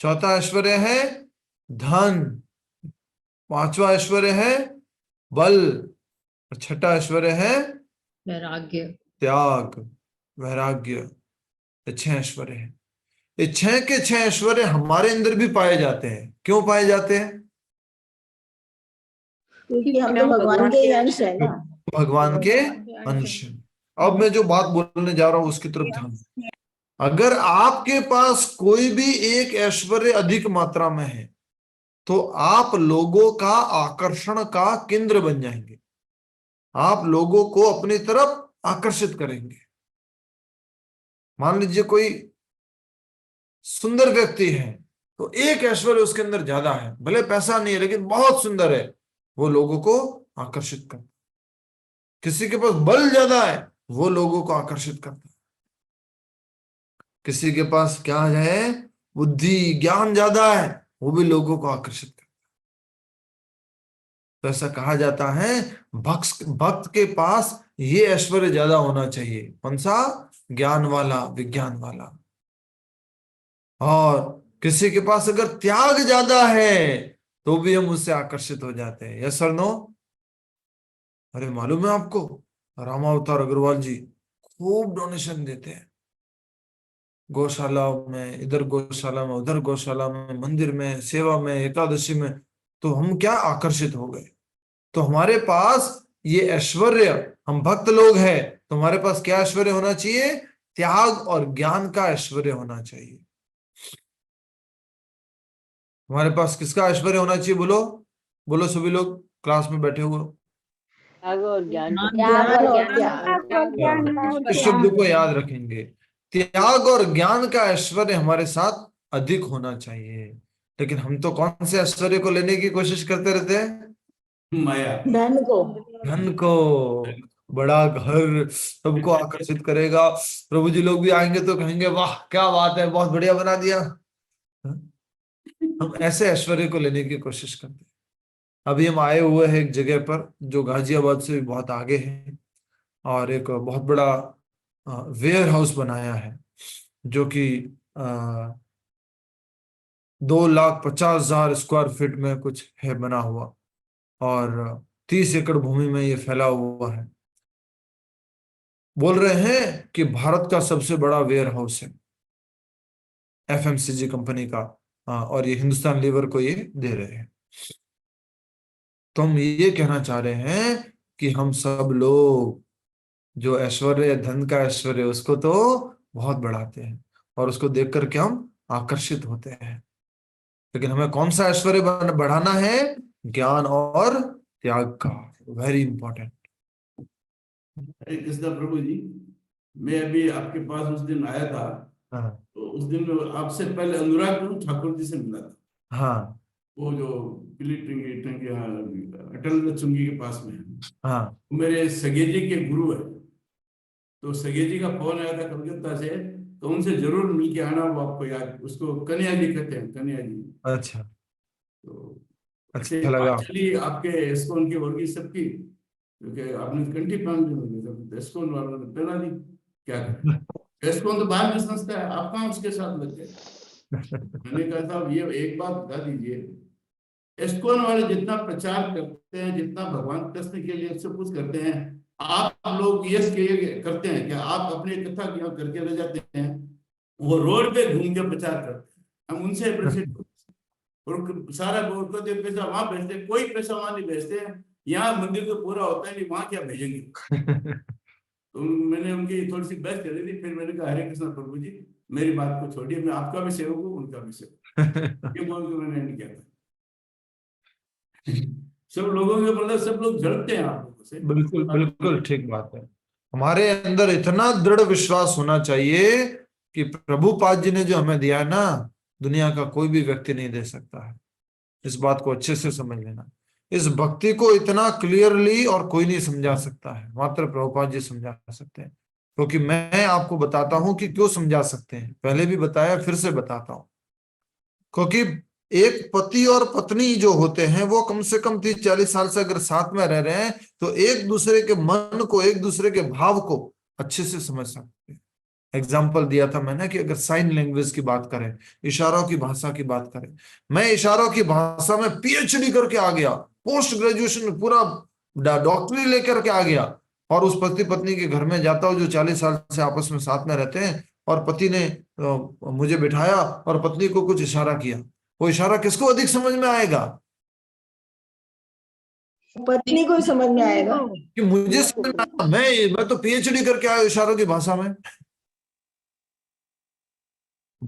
चौथा ऐश्वर्य है धन। पांचवा ऐश्वर्य है बल। और छठा ऐश्वर्य है वैराग्य। त्याग, वैराग्य। ये 6 ऐश्वर्य है। ये 6 के 6 ऐश्वर्य हमारे अंदर भी पाए जाते हैं। क्यों पाए जाते हैं? क्योंकि हम तो भगवान के ही अंश है ना। भगवान के अंश हैं। अब मैं जो बात बोलने जा रहा हूं उसकी तरफ ध्यान दें। अगर आपके पास कोई भी एक ऐश्वर्य अधिक मात्रा में है तो आप लोगों का आकर्षण का केंद्र बन जाएंगे। आप लोगों को अपनी तरफ आकर्षित करेंगे। मान लीजिए कोई सुंदर व्यक्ति है तो एक ऐश्वर्य उसके अंदर ज्यादा है, भले पैसा नहीं है लेकिन बहुत सुंदर है, वो लोगों को आकर्षित करता है। किसी के पास बल ज्यादा है, वो लोगों को आकर्षित करता है। किसी के पास क्या है, बुद्धि ज्ञान ज्यादा है, वो भी लोगों को आकर्षित करता है। तो ऐसा कहा जाता है भक्त के पास ये ऐश्वर्य ज्यादा होना चाहिए। कौन सा? ज्ञान वाला, विज्ञान वाला। और किसी के पास अगर त्याग ज्यादा है तो भी हम उससे आकर्षित हो जाते हैं। यस और नो? अरे मालूम है आपको, रामावतार अग्रवाल जी खूब डोनेशन देते हैं, गौशाला में, इधर गौशाला में, उधर गौशाला में, मंदिर में, सेवा में, एकादशी में। तो हम क्या आकर्षित हो गए। तो हमारे पास ये ऐश्वर्य, हम भक्त लोग हैं तो हमारे पास क्या ऐश्वर्य होना चाहिए? त्याग और ज्ञान का ऐश्वर्य होना चाहिए। हमारे पास किसका ऐश्वर्य होना चाहिए? बोलो बोलो सभी लोग क्लास में बैठे हुए। त्याग और ज्ञान इस शब्द को याद रखेंगे, त्याग और ज्ञान का ऐश्वर्य हमारे साथ अधिक होना चाहिए। लेकिन हम तो कौन से ऐश्वर्य को लेने की कोशिश करते रहते हैं? माया, धन को। धन को। बड़ा घर सबको आकर्षित करेगा। प्रभु जी लोग भी आएंगे तो कहेंगे वाह क्या बात है, बहुत बढ़िया बना दिया। हम ऐसे ऐश्वर्य को लेने की कोशिश करते हैं। अभी हम आए हुए हैं एक जगह पर जो गाजियाबाद से भी बहुत आगे है, और एक बहुत बड़ा वेयर हाउस बनाया है जो कि 2,50,000 स्क्वायर फीट में कुछ है बना हुआ, और 30 एकड़ भूमि में ये फैला हुआ है। बोल रहे हैं कि भारत का सबसे बड़ा वेयर हाउस है, एफएमसीजी कंपनी का, और ये हिंदुस्तान लीवर को ये दे रहे हैं। तो हम ये कहना चाह रहे हैं कि हम सब लोग जो ऐश्वर्य, धन का ऐश्वर्य, उसको तो बहुत बढ़ाते हैं और उसको देख करके हम आकर्षित होते हैं। लेकिन हमें कौन सा ऐश्वर्य बढ़ाना है? ज्ञान और त्याग का। Very important. हरे कृष्णा प्रभु जी। मैं अभी आपके पास उस दिन आया था, हाँ तो उस दिन में आपसे पहले अनुराग प्रभु ठाकुर जी से मिला था। हाँ वो जो पीली टंगी टंगी अटल चुंगी के पास में है, हाँ वो मेरे सगे जी के गुरु है। तो सगे जी का फोन आया था कलकत्ता से, तो उनसे जरूर मिल के आना। वो आपको याद, उसको कन्या जी कहते हैं, कन्या जी। अच्छा, तो अच्छा लगा। चलिए आपके इस्कॉन की वर्गी सबकी, क्योंकि आपने कंठी पहन ली होगी, तो इस्कॉन वालों ने पहना दी, क्या करें। इस्कॉन तो बाहर की संस्था है, आप कहाँ उसके साथ लग गए। मैंने कहा साहब ये एक बात बता दीजिए इस्कॉन वाले जितना प्रचार करते हैं, जितना भगवान कृष्ण के लिए सब कुछ करते हैं, आप लोग यस के करते हैं क्या? आप अपने कथा यहाँ करके रह जाते हैं, वो रोड पे घूम के प्रचार करते हैं, हम उनसे अप्रिशिएट और सारा गौर करते पैसा वहां भेजते हैं, कोई पैसा वहां नहीं भेजते हैं। यहाँ मंदिर तो पूरा होता है नहीं, वहां क्या भेजेंगे? तो मैंने उनकी थोड़ी सी बहस कर दी थी, फिर मैंने कहा हरे कृष्ण प्रभु जी, मेरी बात को छोड़िए, मैं आपका भी सेवक हूँ, उनका भी सेवक, ये बोल के मैंने नहीं किया था। सब लोगों के मतलब सब लोग जलते हैं आप लोगों से। बिल्कुल बिल्कुल ठीक बात है। हमारे अंदर इतना दृढ़ विश्वास होना चाहिए कि प्रभुपाद जी ने जो हमें दिया है ना, दुनिया का कोई भी व्यक्ति नहीं दे सकता है। इस बात को अच्छे से समझ लेना। इस भक्ति को इतना क्लियरली और कोई नहीं समझा सकता है, मात्र प्रभुपाद जी समझा सकते हैं। क्योंकि मैं आपको बताता हूं कि क्यों समझा सकते हैं, पहले भी बताया, फिर से बताता हूं। क्योंकि एक पति और पत्नी जो होते हैं वो कम से कम 30-40 साल से अगर साथ में रह रहे हैं तो एक दूसरे के मन को, एक दूसरे के भाव को अच्छे से समझ सकते हैं। एग्जाम्पल दिया था मैंने कि अगर साइन लैंग्वेज की बात करें, इशारों की भाषा की बात करें, मैं इशारों की भाषा में पीएचडी करके आ गया, पोस्ट ग्रेजुएशन में पूरा डॉक्टरी लेकर के आ गया, और उस पति पत्नी के घर में जाता हूं जो 40 साल से आपस में साथ में रहते हैं, और पति ने मुझे बिठाया और पत्नी को कुछ इशारा किया, वो इशारा किसको अधिक समझ में आएगा? पत्नी को ही समझ में आएगा कि मुझे समझ में आया, मैं तो पीएचडी करके आया इशारों की भाषा में।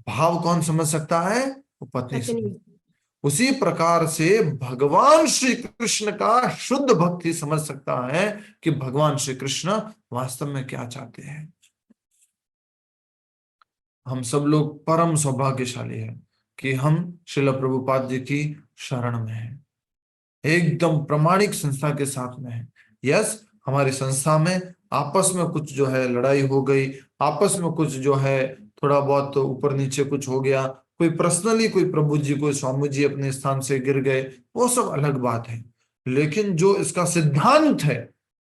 भाव कौन समझ सकता है? वो पत्नी समझ। उसी प्रकार से भगवान श्री कृष्ण का शुद्ध भक्ति समझ सकता है कि भगवान श्री कृष्ण वास्तव में क्या चाहते हैं। हम सब लोग परम सौभाग्यशाली हैं कि हम श्रील प्रभुपाद जी की शरण में हैं, एकदम प्रामाणिक संस्था के साथ में है। यस, हमारी संस्था में आपस में कुछ जो है लड़ाई हो गई, आपस में कुछ जो है थोड़ा बहुत ऊपर नीचे कुछ हो गया, कोई पर्सनली कोई प्रभु जी, कोई स्वामी जी अपने स्थान से गिर गए, वो सब अलग बात है। लेकिन जो इसका सिद्धांत है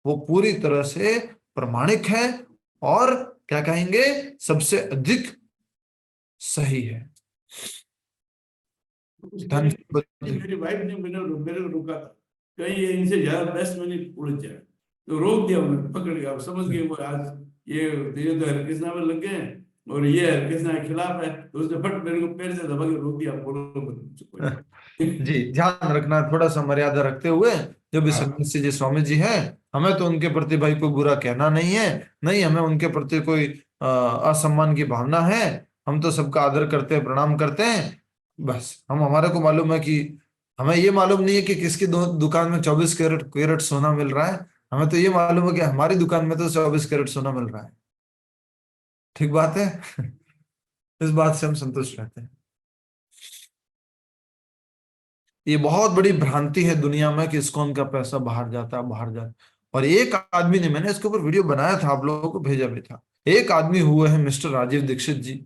वो पूरी तरह से प्रामाणिक है और क्या कहेंगे, सबसे अधिक सही है। मेरी वाइफ ने मेरे को रोका था, कहीं ये इनसे ज्यादा बेस्ट में नहीं उलझ जाए, तो रोक दिया उन्होंने, पकड़ गया, समझ गए वो आज ये तो हरकृष्णा में लग गए और ये हरकृष्णा के खिलाफ है, तो उसने फट मेरे को पैर से दबा के रोक दिया, बोलो जी, ध्यान रखना, थोड़ा सा मर्यादा रखते हुए। जो भी सन्यासी जी स्वामी जी हैं, हमें तो उनके प्रति भाई कोई बुरा कहना नहीं है, नहीं हमें उनके प्रति कोई असम्मान की भावना है, हम तो सबका आदर करते हैं, प्रणाम करते हैं। बस हम, हमारे को मालूम है कि हमें ये मालूम नहीं है कि किसकी दुकान में 24 कैरेट सोना मिल रहा है, हमें तो ये मालूम है कि हमारी दुकान में तो 24 कैरेट सोना मिल रहा है। ठीक बात है। इस बात से हम संतुष्ट रहते हैं। ये बहुत बड़ी भ्रांति है दुनिया में कि इस्कॉन का पैसा बाहर जाता है, बाहर जाता है। और एक आदमी ने, मैंने इसके ऊपर वीडियो बनाया था, आप लोगों को भेजा भी था, एक आदमी हुए हैं मिस्टर राजीव दीक्षित जी।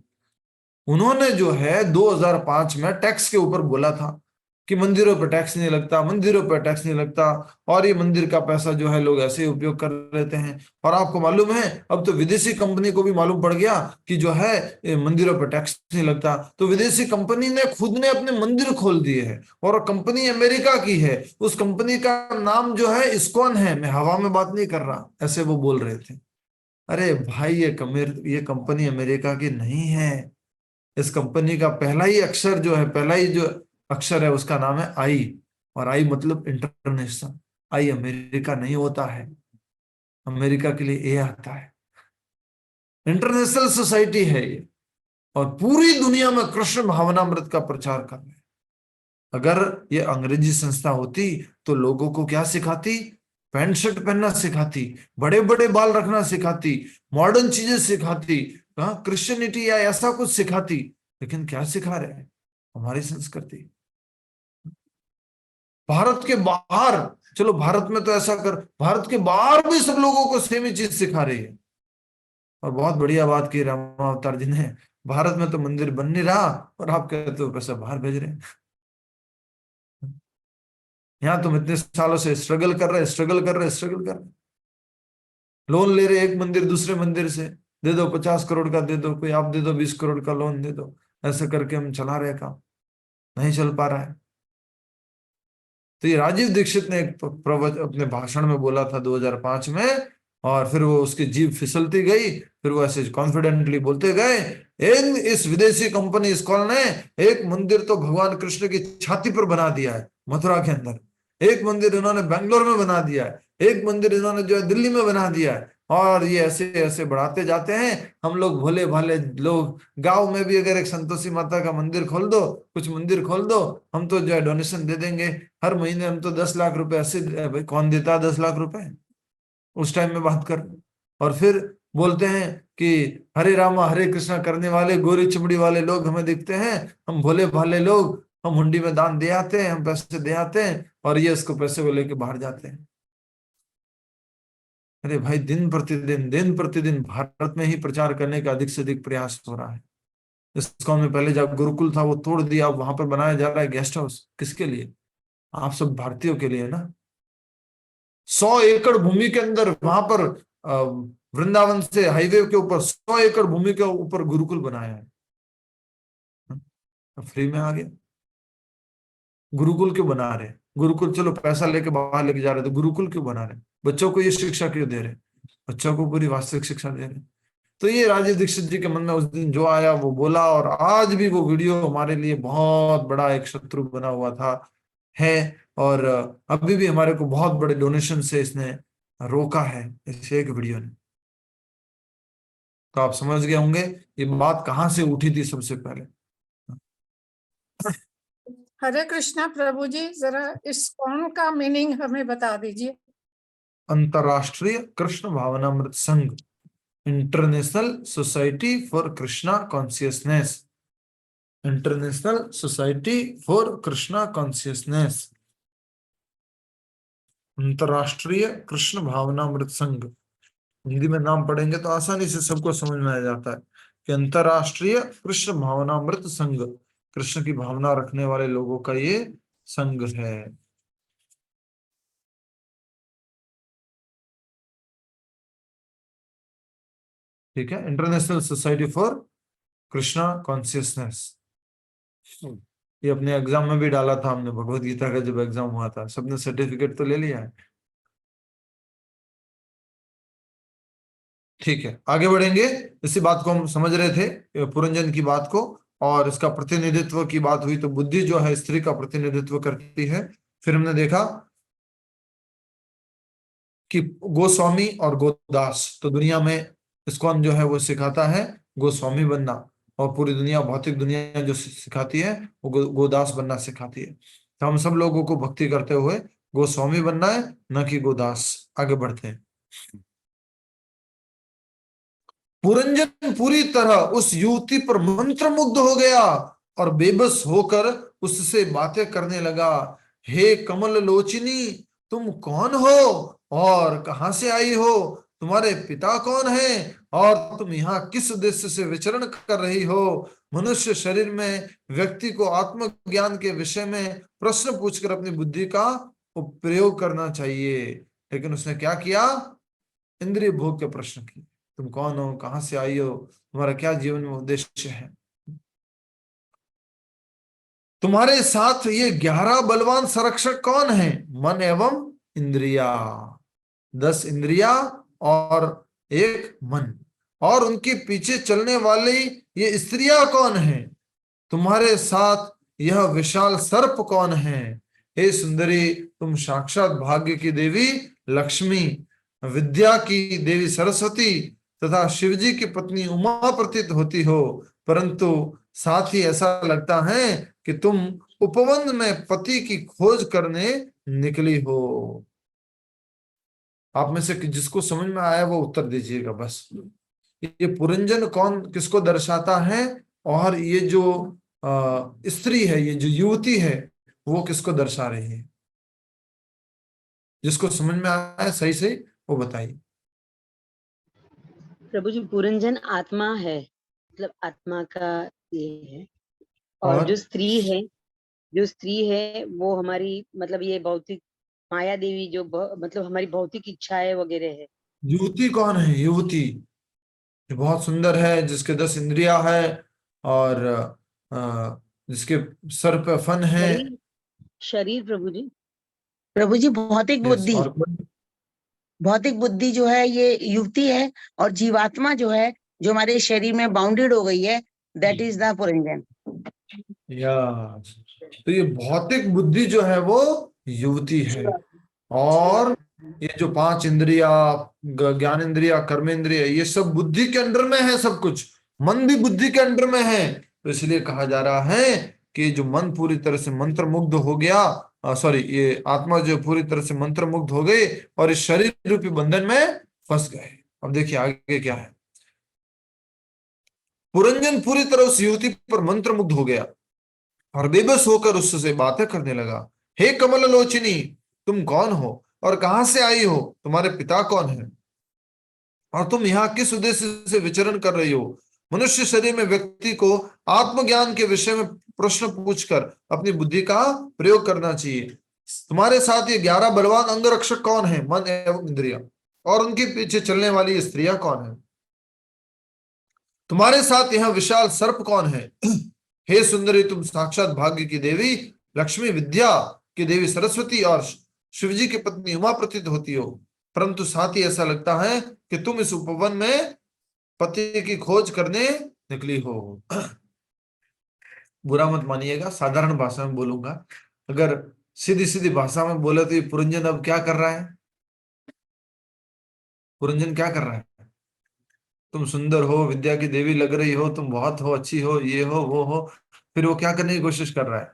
उन्होंने जो है 2005 में टैक्स के ऊपर बोला था कि मंदिरों पर टैक्स नहीं लगता, मंदिरों पर टैक्स नहीं लगता, और ये मंदिर का पैसा जो है लोग ऐसे ही उपयोग कर लेते हैं। और आपको मालूम है अब तो विदेशी कंपनी को भी मालूम पड़ गया कि जो है मंदिरों पर टैक्स नहीं लगता, तो विदेशी कंपनी ने खुद ने अपने मंदिर खोल दिए हैं, और कंपनी अमेरिका की है, उस कंपनी का नाम जो है इस्कॉन है। मैं हवा में बात नहीं कर रहा, ऐसे वो बोल रहे थे। अरे भाई, ये कंपनी अमेरिका की नहीं है। इस कंपनी का पहला ही अक्षर जो है, पहला ही जो अक्षर है उसका नाम है आई, और आई मतलब इंटरनेशनल। आई अमेरिका नहीं होता है, अमेरिका के लिए ए आता है। इंटरनेशनल सोसाइटी है ये, और पूरी दुनिया में कृष्ण भावनामृत का प्रचार कर रहे हैं। अगर ये अंग्रेजी संस्था होती तो लोगों को क्या सिखाती? पैंट शर्ट पहनना सिखाती, बड़े बड़े बाल रखना सिखाती, मॉडर्न चीजें सिखाती, क्रिश्चियनिटी या ऐसा कुछ सिखाती। लेकिन क्या सिखा रहे हैं? हमारी संस्कृति। भारत के बाहर, चलो भारत में तो ऐसा कर, भारत के बाहर भी सब लोगों को सेम ही चीज सिखा रही है। और बहुत बढ़िया बात की रामा अवतार जी ने, भारत में तो मंदिर बन नहीं रहा और आप कहते हो पैसा बाहर भेज रहे हैं। यहाँ तुम इतने सालों से स्ट्रगल कर रहे, लोन ले रहे, एक मंदिर दूसरे मंदिर से, दे दो 50 करोड़ का, दे दो, कोई आप दे दो 20 करोड़ का लोन दे दो, ऐसा करके हम चला रहे काम, नहीं चल पा रहा है। तो ये राजीव दीक्षित ने एक अपने भाषण में बोला था 2005 में, और फिर वो उसकी जीभ फिसलती गई, फिर वो ऐसे कॉन्फिडेंटली बोलते गए, इन इस विदेशी कंपनी इस्कॉन ने एक मंदिर तो भगवान कृष्ण की छाती पर बना दिया है मथुरा के अंदर, एक मंदिर इन्होंने बेंगलोर में बना दिया है, एक मंदिर इन्होंने जो है दिल्ली में बना दिया है, और ये ऐसे ऐसे बढ़ाते जाते हैं। हम लोग भोले भाले लोग, गांव में भी अगर एक संतोषी माता का मंदिर खोल दो, कुछ मंदिर खोल दो, हम तो जो है डोनेशन दे देंगे हर महीने, हम तो 10 लाख रुपए, ऐसे भाई कौन देता 10 लाख रुपए उस टाइम में बात कर। और फिर बोलते हैं कि हरे रामा हरे कृष्णा करने वाले गोरी चमड़ी वाले लोग हमें दिखते हैं, हम भोले भाले लोग, हम हुंडी में दान दे आते हैं, हम पैसे दे आते हैं, और ये इसको पैसे को लेके बाहर जाते हैं। अरे भाई, दिन प्रतिदिन भारत में ही प्रचार करने का अधिक से अधिक प्रयास हो रहा है। इस्कॉन में पहले जब गुरुकुल था वो तोड़ दिया, वहां पर बनाया जा रहा है गेस्ट हाउस, किसके लिए? आप सब भारतीयों के लिए ना। 100 एकड़ भूमि के अंदर वहां पर वृंदावन से हाईवे के ऊपर 100 एकड़ भूमि के ऊपर गुरुकुल बनाया है, फ्री में आ गया। गुरुकुल क्यों बना रहे? गुरुकुल चलो पैसा लेके बाहर लेके जा रहे, तो गुरुकुल क्यों बना रहे? बच्चों को ये शिक्षा क्यों दे रहे? बच्चों को पूरी वास्तविक शिक्षा दे रहे। तो ये राजीव दीक्षित जी के मन में उस दिन जो आया वो बोला, और आज भी वो वीडियो हमारे लिए बहुत बड़ा एक शत्रु बना हुआ था है, और अभी भी हमारे को बहुत बड़े डोनेशन से इसने रोका है, इस एक वीडियो ने। तो आप समझ गए होंगे ये बात कहाँ से उठी थी सबसे पहले। हरे कृष्णा प्रभु जी, जरा इस्कॉन का मीनिंग हमें बता दीजिए। अंतरराष्ट्रीय कृष्ण भावनामृत संघ, international society for Krishna consciousness, international society for Krishna consciousness, अंतरराष्ट्रीय कृष्ण भावनामृत संघ। हिंदी में नाम पढ़ेंगे तो आसानी से सबको समझ में आ जाता है कि अंतरराष्ट्रीय कृष्ण भावनामृत संघ, कृष्ण की भावना रखने वाले लोगों का ये संघ है। ठीक है, international society for Krishna consciousness. ये अपने एग्जाम में भी डाला था हमने, भगवत गीता का जब एग्जाम हुआ था, सबने सर्टिफिकेट तो ले लिया है। ठीक है, आगे बढ़ेंगे। इसी बात को हम समझ रहे थे, पुरंजन की बात को, और इसका प्रतिनिधित्व की बात हुई तो बुद्धि जो है स्त्री का प्रतिनिधित्व करती है। फिर हमने देखा कि गोस्वामी और गोदास, तो दुनिया में इस्कॉन जो है वो सिखाता है गोस्वामी बनना, और पूरी दुनिया, भौतिक दुनिया जो सिखाती है वो गोदास बनना सिखाती है। तो हम सब लोगों को भक्ति करते हुए गोस्वामी बनना है, न कि गोदास। आगे बढ़ते हैं। पुरंजन पूरी तरह उस युवती पर मंत्रमुग्ध हो गया और बेबस होकर उससे बातें करने लगा। हे कमल लोचिनी, तुम कौन हो और कहां से आई हो? तुम्हारे पिता कौन हैं और तुम यहाँ किस उद्देश्य से विचरण कर रही हो? मनुष्य शरीर में व्यक्ति को आत्मज्ञान के विषय में प्रश्न पूछकर अपनी बुद्धि का प्रयोग करना चाहिए, लेकिन उसने क्या किया? इंद्रिय भोग के प्रश्न किए। तुम कौन हो, कहां से आई हो, तुम्हारा क्या जीवन में उद्देश्य है? तुम्हारे साथ ये 11 बलवान संरक्षक कौन है? मन एवं इंद्रिया, 10 इंद्रिया और एक मन, और उनके पीछे चलने वाली ये स्त्रियां कौन है? तुम्हारे साथ यह विशाल सर्प कौन है? हे सुंदरी, तुम साक्षात भाग्य की देवी लक्ष्मी, विद्या की देवी सरस्वती तथा शिवजी की पत्नी उमा प्रतीत होती हो, परंतु साथ ही ऐसा लगता है कि तुम उपवन में पति की खोज करने निकली हो। आप में से जिसको समझ में आया वो उत्तर दीजिएगा बस। ये पुरंजन कौन, किसको दर्शाता है, और ये जो स्त्री है, ये जो युवती है, वो किसको दर्शा रही है? जिसको समझ में आया सही से वो बताइए। प्रभु जी, पुरंजन आत्मा है, मतलब आत्मा का ये है, और जो स्त्री है वो हमारी, मतलब ये भौतिक माया देवी, जो मतलब हमारी भौतिक इच्छाएं वगैरह है। युवती कौन है? युवती जो बहुत सुंदर है, जिसके 10 इंद्रियां है, और जिसके सर पे फन है। शरीर प्रभु जी, प्रभु जी भौतिक यस, बुद्धि, और कोई? भौतिक बुद्धि जो है ये युक्ति है, और जीवात्मा जो है जो हमारे शरीर में बाउंडेड हो गई है, दैट इज द पुरंजन। या तो ये भौतिक बुद्धि जो है वो युवती है, और ये जो 5 इंद्रिया, ज्ञान इंद्रिया, कर्म इंद्रिया, ये सब बुद्धि के अंडर में है सब कुछ। मन भी बुद्धि के अंडर में है। तो इसलिए कहा जा रहा है कि जो मन पूरी तरह से मंत्र मुग्ध हो गया, सॉरी, ये आत्मा जो पूरी तरह से मंत्र मुग्ध हो गई और इस शरीर रूपी बंधन में फंस गए। अब देखिए आगे क्या है। पुरंजन पूरी तरह उस युवती पर मंत्र मुग्ध हो गया और बेबस होकर उससे बातें करने लगा। हे कमल लोचनी, तुम कौन हो और कहां से आई हो? तुम्हारे पिता कौन है और तुम यहाँ किस उद्देश्य से विचरण कर रही हो? मनुष्य शरीर में व्यक्ति को आत्मज्ञान के विषय में प्रश्न पूछकर अपनी बुद्धि का प्रयोग करना चाहिए। तुम्हारे साथ ये 11 बलवान अंगरक्षक कौन है? मन एवं इंद्रिया। और उनके पीछे चलने वाली स्त्रियां कौन है? तुम्हारे साथ यह विशाल सर्प कौन है? हे सुंदरी, तुम साक्षात भाग्य की देवी लक्ष्मी, विद्या की देवी सरस्वती और शिवजी की पत्नी उमा प्रतीत होती हो। परंतु साथ ही ऐसा लगता है कि तुम इस उपवन में पति की खोज करने निकली हो। बुरा मत मानिएगा, साधारण भाषा में बोलूंगा। अगर सीधी सीधी भाषा में बोले तो ये पुरंजन अब क्या कर रहा है? पुरंजन क्या कर रहा है? तुम सुंदर हो, विद्या की देवी लग रही हो, तुम बहुत हो, अच्छी हो, ये हो, वो हो। फिर वो क्या करने की कोशिश कर रहा है?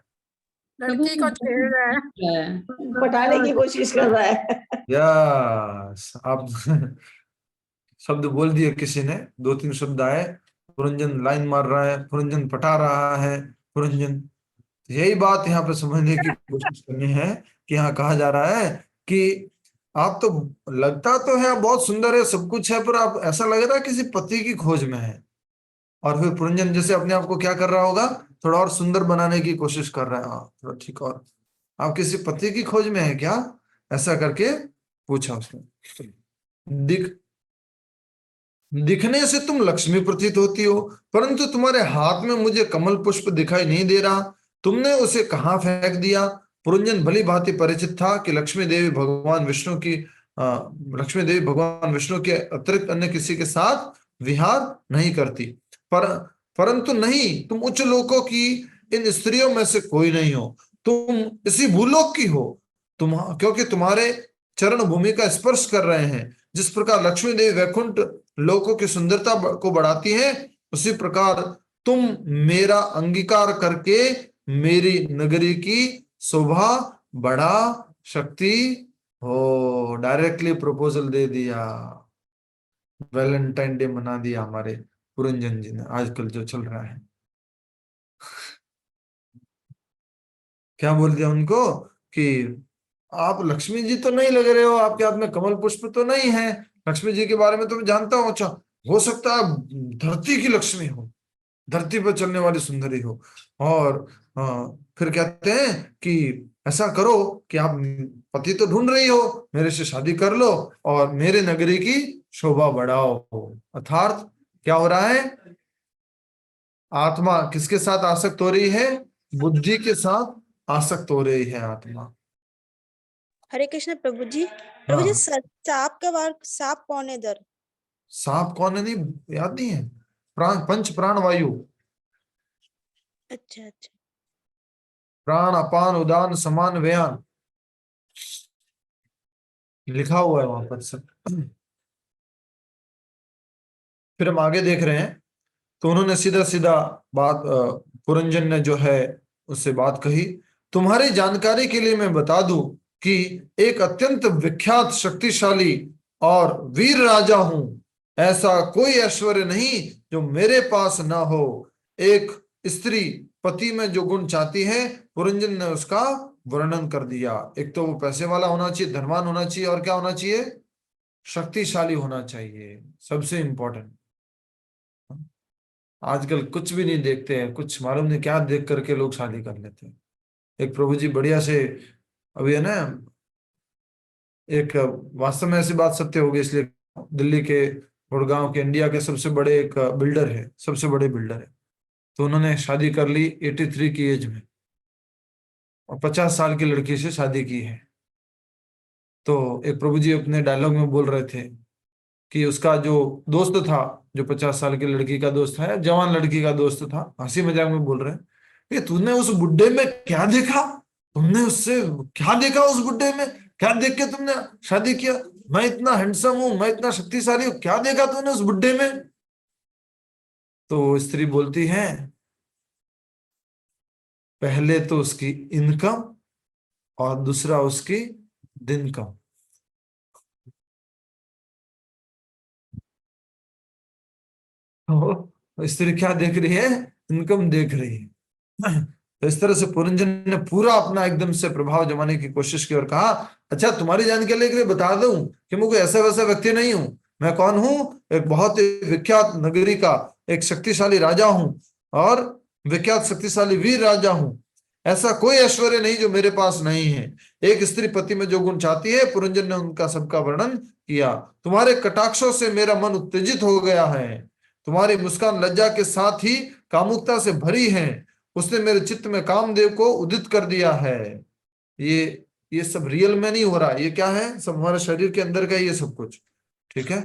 लड़की को छेड़ रहा है। पटाने की कोशिश कर रहा है। यस, आप शब्द बोल दिए किसी ने, 2-3 शब्द आए। पुरंजन लाइन मार रहा है, पुरंजन पटा रहा है, पुरंजन। यही बात यहाँ पे समझने की कोशिश करनी है कि यहाँ कहा जा रहा है कि आप तो, लगता तो है बहुत सुंदर है, सब कुछ है, पर आप ऐसा लग रहा है किसी पति की खोज में है। और फिर पुरंजन जैसे अपने आप को क्या कर रहा होगा? थोड़ा और सुंदर बनाने की कोशिश कर रहा है। हाँ, थोड़ा ठीक। और आप किसी पति की खोज में है क्या? ऐसा करके पूछा उसने। दिखने से तुम लक्ष्मी प्रतीत होती हो, परंतु तुम्हारे हाथ में मुझे कमल पुष्प दिखाई नहीं दे रहा। तुमने उसे कहाँ फेंक दिया? पुरंजन भली भांति परिचित था कि लक्ष्मी देवी भगवान विष्णु के अतिरिक्त अन्य किसी के साथ विहार नहीं करती। परंतु नहीं, तुम उच्च लोकों की इन स्त्रियों में से कोई नहीं हो, तुम इसी भूलोक की हो। क्योंकि तुम्हारे चरण भूमि का स्पर्श कर रहे हैं। जिस प्रकार लक्ष्मी देवी वैकुंठ लोकों की सुंदरता को बढ़ाती है, उसी प्रकार तुम मेरा अंगीकार करके मेरी नगरी की शोभा बढ़ा सकती हो। डायरेक्टली प्रपोजल दे दिया, वैलेंटाइन डे मना दिया हमारे पुरंजन जी ने, आजकल जो चल रहा है। क्या बोल दिया उनको कि आप लक्ष्मी जी तो नहीं लग रहे हो, आपके हाथ में कमल पुष्प तो नहीं है। लक्ष्मी जी के बारे में तो मैं जानता हूँ, अच्छा हो सकता है धरती की लक्ष्मी हो, धरती पर चलने वाली सुंदरी हो। और फिर कहते हैं कि ऐसा करो कि आप पति तो ढूंढ रही हो, मेरे से शादी कर लो और मेरे नगरी की शोभा बढ़ाओ। अर्थात क्या हो रहा है? आत्मा किसके साथ आसक्त हो रही है? बुद्धि के साथ आसक्त हो रही है आत्मा। हरे कृष्ण प्रभु जी। प्रभु जी, हाँ, सांप का वार, सांप कौन है इधर? सांप कौन है? नहीं याद नहीं है? पंच प्राण वायु, अच्छा अच्छा। प्राण, अपान, उदान, समान, व्ययान, लिखा हुआ है वहां पर सब। फिर हम आगे देख रहे हैं तो उन्होंने सीधा सीधा बात, पुरंजन ने जो है उससे बात कही। तुम्हारी जानकारी के लिए मैं बता दूं कि एक अत्यंत विख्यात, शक्तिशाली और वीर राजा हूं। ऐसा कोई ऐश्वर्य नहीं जो मेरे पास ना हो। एक स्त्री पति में जो गुण चाहती है, पुरंजन ने उसका वर्णन कर दिया। एक तो वो पैसे वाला होना चाहिए, धनवान होना चाहिए, और क्या होना चाहिए? शक्तिशाली होना चाहिए, सबसे इंपॉर्टेंट। आजकल कुछ भी नहीं देखते हैं, कुछ मालूम नहीं क्या देख करके लोग शादी कर लेते हैं। एक प्रभु जी बढ़िया से, अभी है ना, एक वास्तव में ऐसी बात सत्य हो गई, इसलिए दिल्ली के, गुड़गांव के, इंडिया के सबसे बड़े एक बिल्डर है, सबसे बड़े बिल्डर है। तो उन्होंने शादी कर ली 83 की एज में, और 50 साल की लड़की से शादी की है। तो एक प्रभु जी अपने डायलॉग में बोल रहे थे कि उसका जो दोस्त था, जो 50 साल की लड़की का दोस्त था, जवान लड़की का दोस्त था, हंसी मजाक में बोल रहे हैं कि तूने उस बुड्ढे में क्या देखा, तुमने उससे क्या देखा, उस बुड्ढे में क्या देख के तुमने शादी किया, मैं इतना हैंडसम हूं, मैं इतना शक्तिशाली हूं, क्या देखा तूने उस बुड्ढे में। तो स्त्री बोलती है पहले तो उसकी इनकम और दूसरा उसकी दिनकम। तो स्त्री क्या देख रही है, इनकम देख रही है। तो इस तरह से पुरंजन ने पूरा अपना एकदम से प्रभाव जमाने की कोशिश की और कहा अच्छा तुम्हारी जानकारी के लिए बता दूं कि मैं कोई ऐसा वैसा व्यक्ति नहीं हूं, मैं कौन हूं, एक बहुत ही विख्यात नगरी का एक शक्तिशाली राजा हूं और विख्यात शक्तिशाली वीर राजा हूं, ऐसा कोई ऐश्वर्य नहीं जो मेरे पास नहीं है। एक स्त्री पति में जो गुण चाहती है, पुरंजन ने उनका सबका वर्णन किया। तुम्हारे कटाक्षों से मेरा मन उत्तेजित हो गया है, तुम्हारी मुस्कान लज्जा के साथ ही कामुकता से भरी है, उसने मेरे चित्त में कामदेव को उदित कर दिया है। ये सब रियल में नहीं हो रहा, ये क्या है, सब हमारे शरीर के अंदर का ये सब कुछ, ठीक है।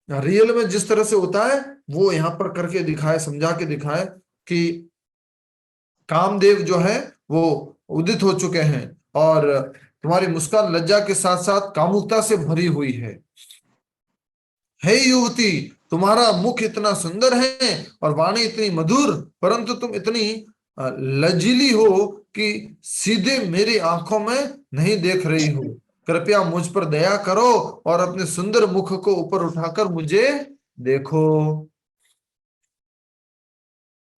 रियल में जिस तरह से होता है वो यहाँ पर करके दिखाए, समझा के दिखाए कि कामदेव जो है वो उदित हो चुके हैं और तुम्हारी मुस्कान लज्जा के साथ साथ कामुकता से भरी हुई है। हे युवती, तुम्हारा मुख इतना सुंदर है और वाणी इतनी मधुर, परंतु तुम इतनी लजीली हो कि सीधे मेरी आंखों में नहीं देख रही हो। कृपया मुझ पर दया करो और अपने सुंदर मुख को ऊपर उठाकर मुझे देखो।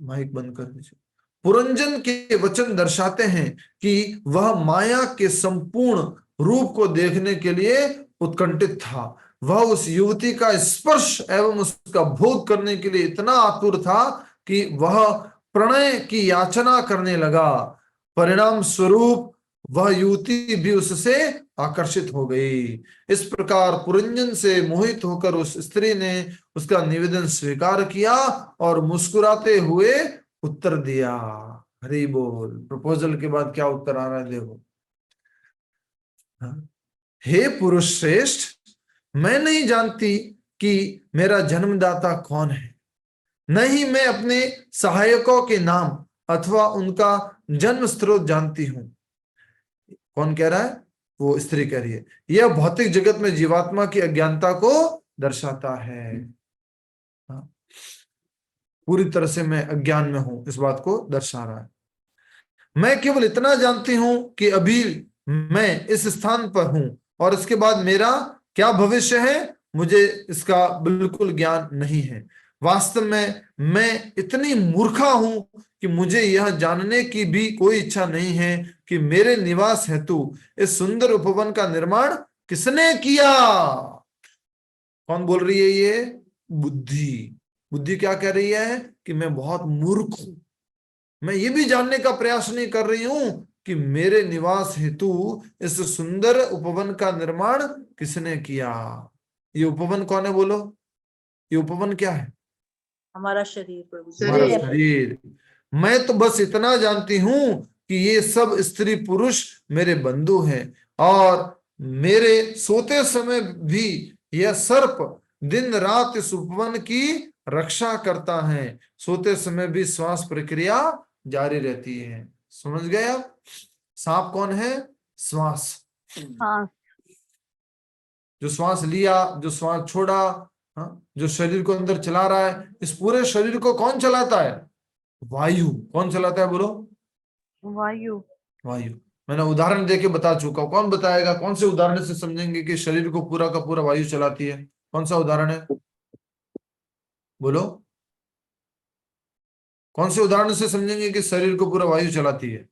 माइक बंद कर दीजिए। पुरंजन के वचन दर्शाते हैं कि वह माया के संपूर्ण रूप को देखने के लिए उत्कंठित था। वह उस युवती का स्पर्श एवं उसका भोग करने के लिए इतना आतुर था कि वह प्रणय की याचना करने लगा। परिणाम स्वरूप वह युवती भी उससे आकर्षित हो गई। इस प्रकार पुरंजन से मोहित होकर उस स्त्री ने उसका निवेदन स्वीकार किया और मुस्कुराते हुए उत्तर दिया। हरि बोल। प्रपोजल के बाद क्या उत्तर आ रहा है देखो। हे पुरुष श्रेष्ठ, मैं नहीं जानती कि मेरा जन्मदाता कौन है, न ही मैं अपने सहायकों के नाम अथवा उनका जन्म स्रोत जानती हूं। कौन कह रहा है, वो स्त्री कह रही है। यह भौतिक जगत में जीवात्मा की अज्ञानता को दर्शाता है। पूरी तरह से मैं अज्ञान में हूं, इस बात को दर्शा रहा है। मैं केवल इतना जानती हूं कि अभी मैं इस स्थान पर हूं और इसके बाद मेरा क्या भविष्य है, मुझे इसका बिल्कुल ज्ञान नहीं है। वास्तव में मैं इतनी मूर्खा हूं कि मुझे यह जानने की भी कोई इच्छा नहीं है कि मेरे निवास हेतु इस सुंदर उपवन का निर्माण किसने किया। कौन बोल रही है ये, बुद्धि। बुद्धि क्या कह रही है कि मैं बहुत मूर्ख हूं, मैं ये भी जानने का प्रयास नहीं कर रही हूं कि मेरे निवास हेतु इस सुंदर उपवन का निर्माण किसने किया। ये उपवन कौन है बोलो, ये उपवन क्या है, हमारा शरीर प्रभु जी। हमारा शरीर। मैं तो बस इतना जानती हूं कि ये सब स्त्री पुरुष मेरे बंधु हैं और मेरे सोते समय भी यह सर्प दिन रात इस उपवन की रक्षा करता है। सोते समय भी श्वास प्रक्रिया जारी रहती है। समझ गए आप, सांप कौन है, श्वास। हाँ। जो श्वास लिया, जो श्वास छोड़ा, जो शरीर को अंदर चला रहा है, इस पूरे शरीर को कौन चलाता है, वायु। कौन चलाता है बोलो, वायु। वायु। मैंने उदाहरण देके बता चुका हूं। कौन बताएगा, कौन से उदाहरण से समझेंगे कि शरीर को पूरा का पूरा वायु चलाती है, कौन सा उदाहरण है बोलो। कौन से उदाहरण से समझेंगे कि शरीर को पूरा वायु चलाती है,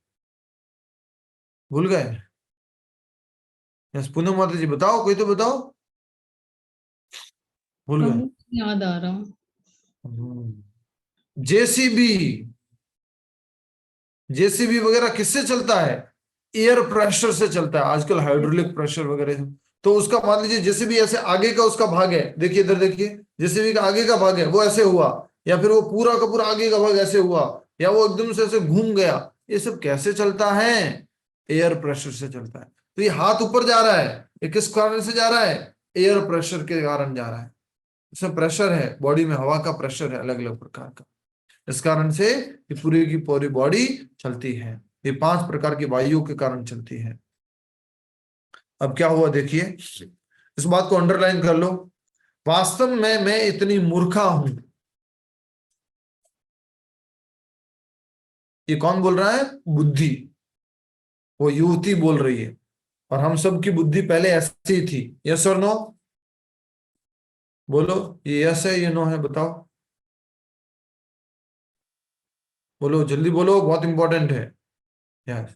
भूल गए। यस पूनम माता जी बताओ, कोई तो बताओ, भूल गए। याद आ रहा हूँ। जेसीबी, जेसीबी वगैरह किससे चलता है, एयर प्रेशर से चलता है आजकल, हाइड्रोलिक प्रेशर वगैरह। तो उसका मान लीजिए जेसीबी ऐसे आगे का उसका भाग है, देखिए इधर देखिए, जेसीबी का आगे का भाग है वो ऐसे हुआ, या फिर वो पूरा का पूरा आगे का भाग ऐसे हुआ, या वो एकदम से ऐसे घूम गया। ये सब कैसे चलता है, एयर प्रेशर से चलता है। तो ये हाथ ऊपर जा रहा है, ये किस कारण से जा रहा है? एयर प्रेशर के कारण जा रहा है। इसमें प्रेशर है, बॉडी में हवा का प्रेशर है अलग अलग प्रकार का, इस कारण से ये पूरी की पूरी बॉडी चलती है। ये 5 प्रकार की वायुओं के कारण चलती है। अब क्या हुआ देखिए, इस बात को अंडरलाइन कर लो। वास्तव में मैं इतनी मूर्खा हूं, ये कौन बोल रहा है? बुद्धि, वो युवती बोल रही है। और हम सब की बुद्धि पहले ऐसी ही थी। यस और नो? बोलो, ये यस है ये नो है, बताओ, बोलो जल्दी बोलो, बहुत इंपॉर्टेंट है। यस,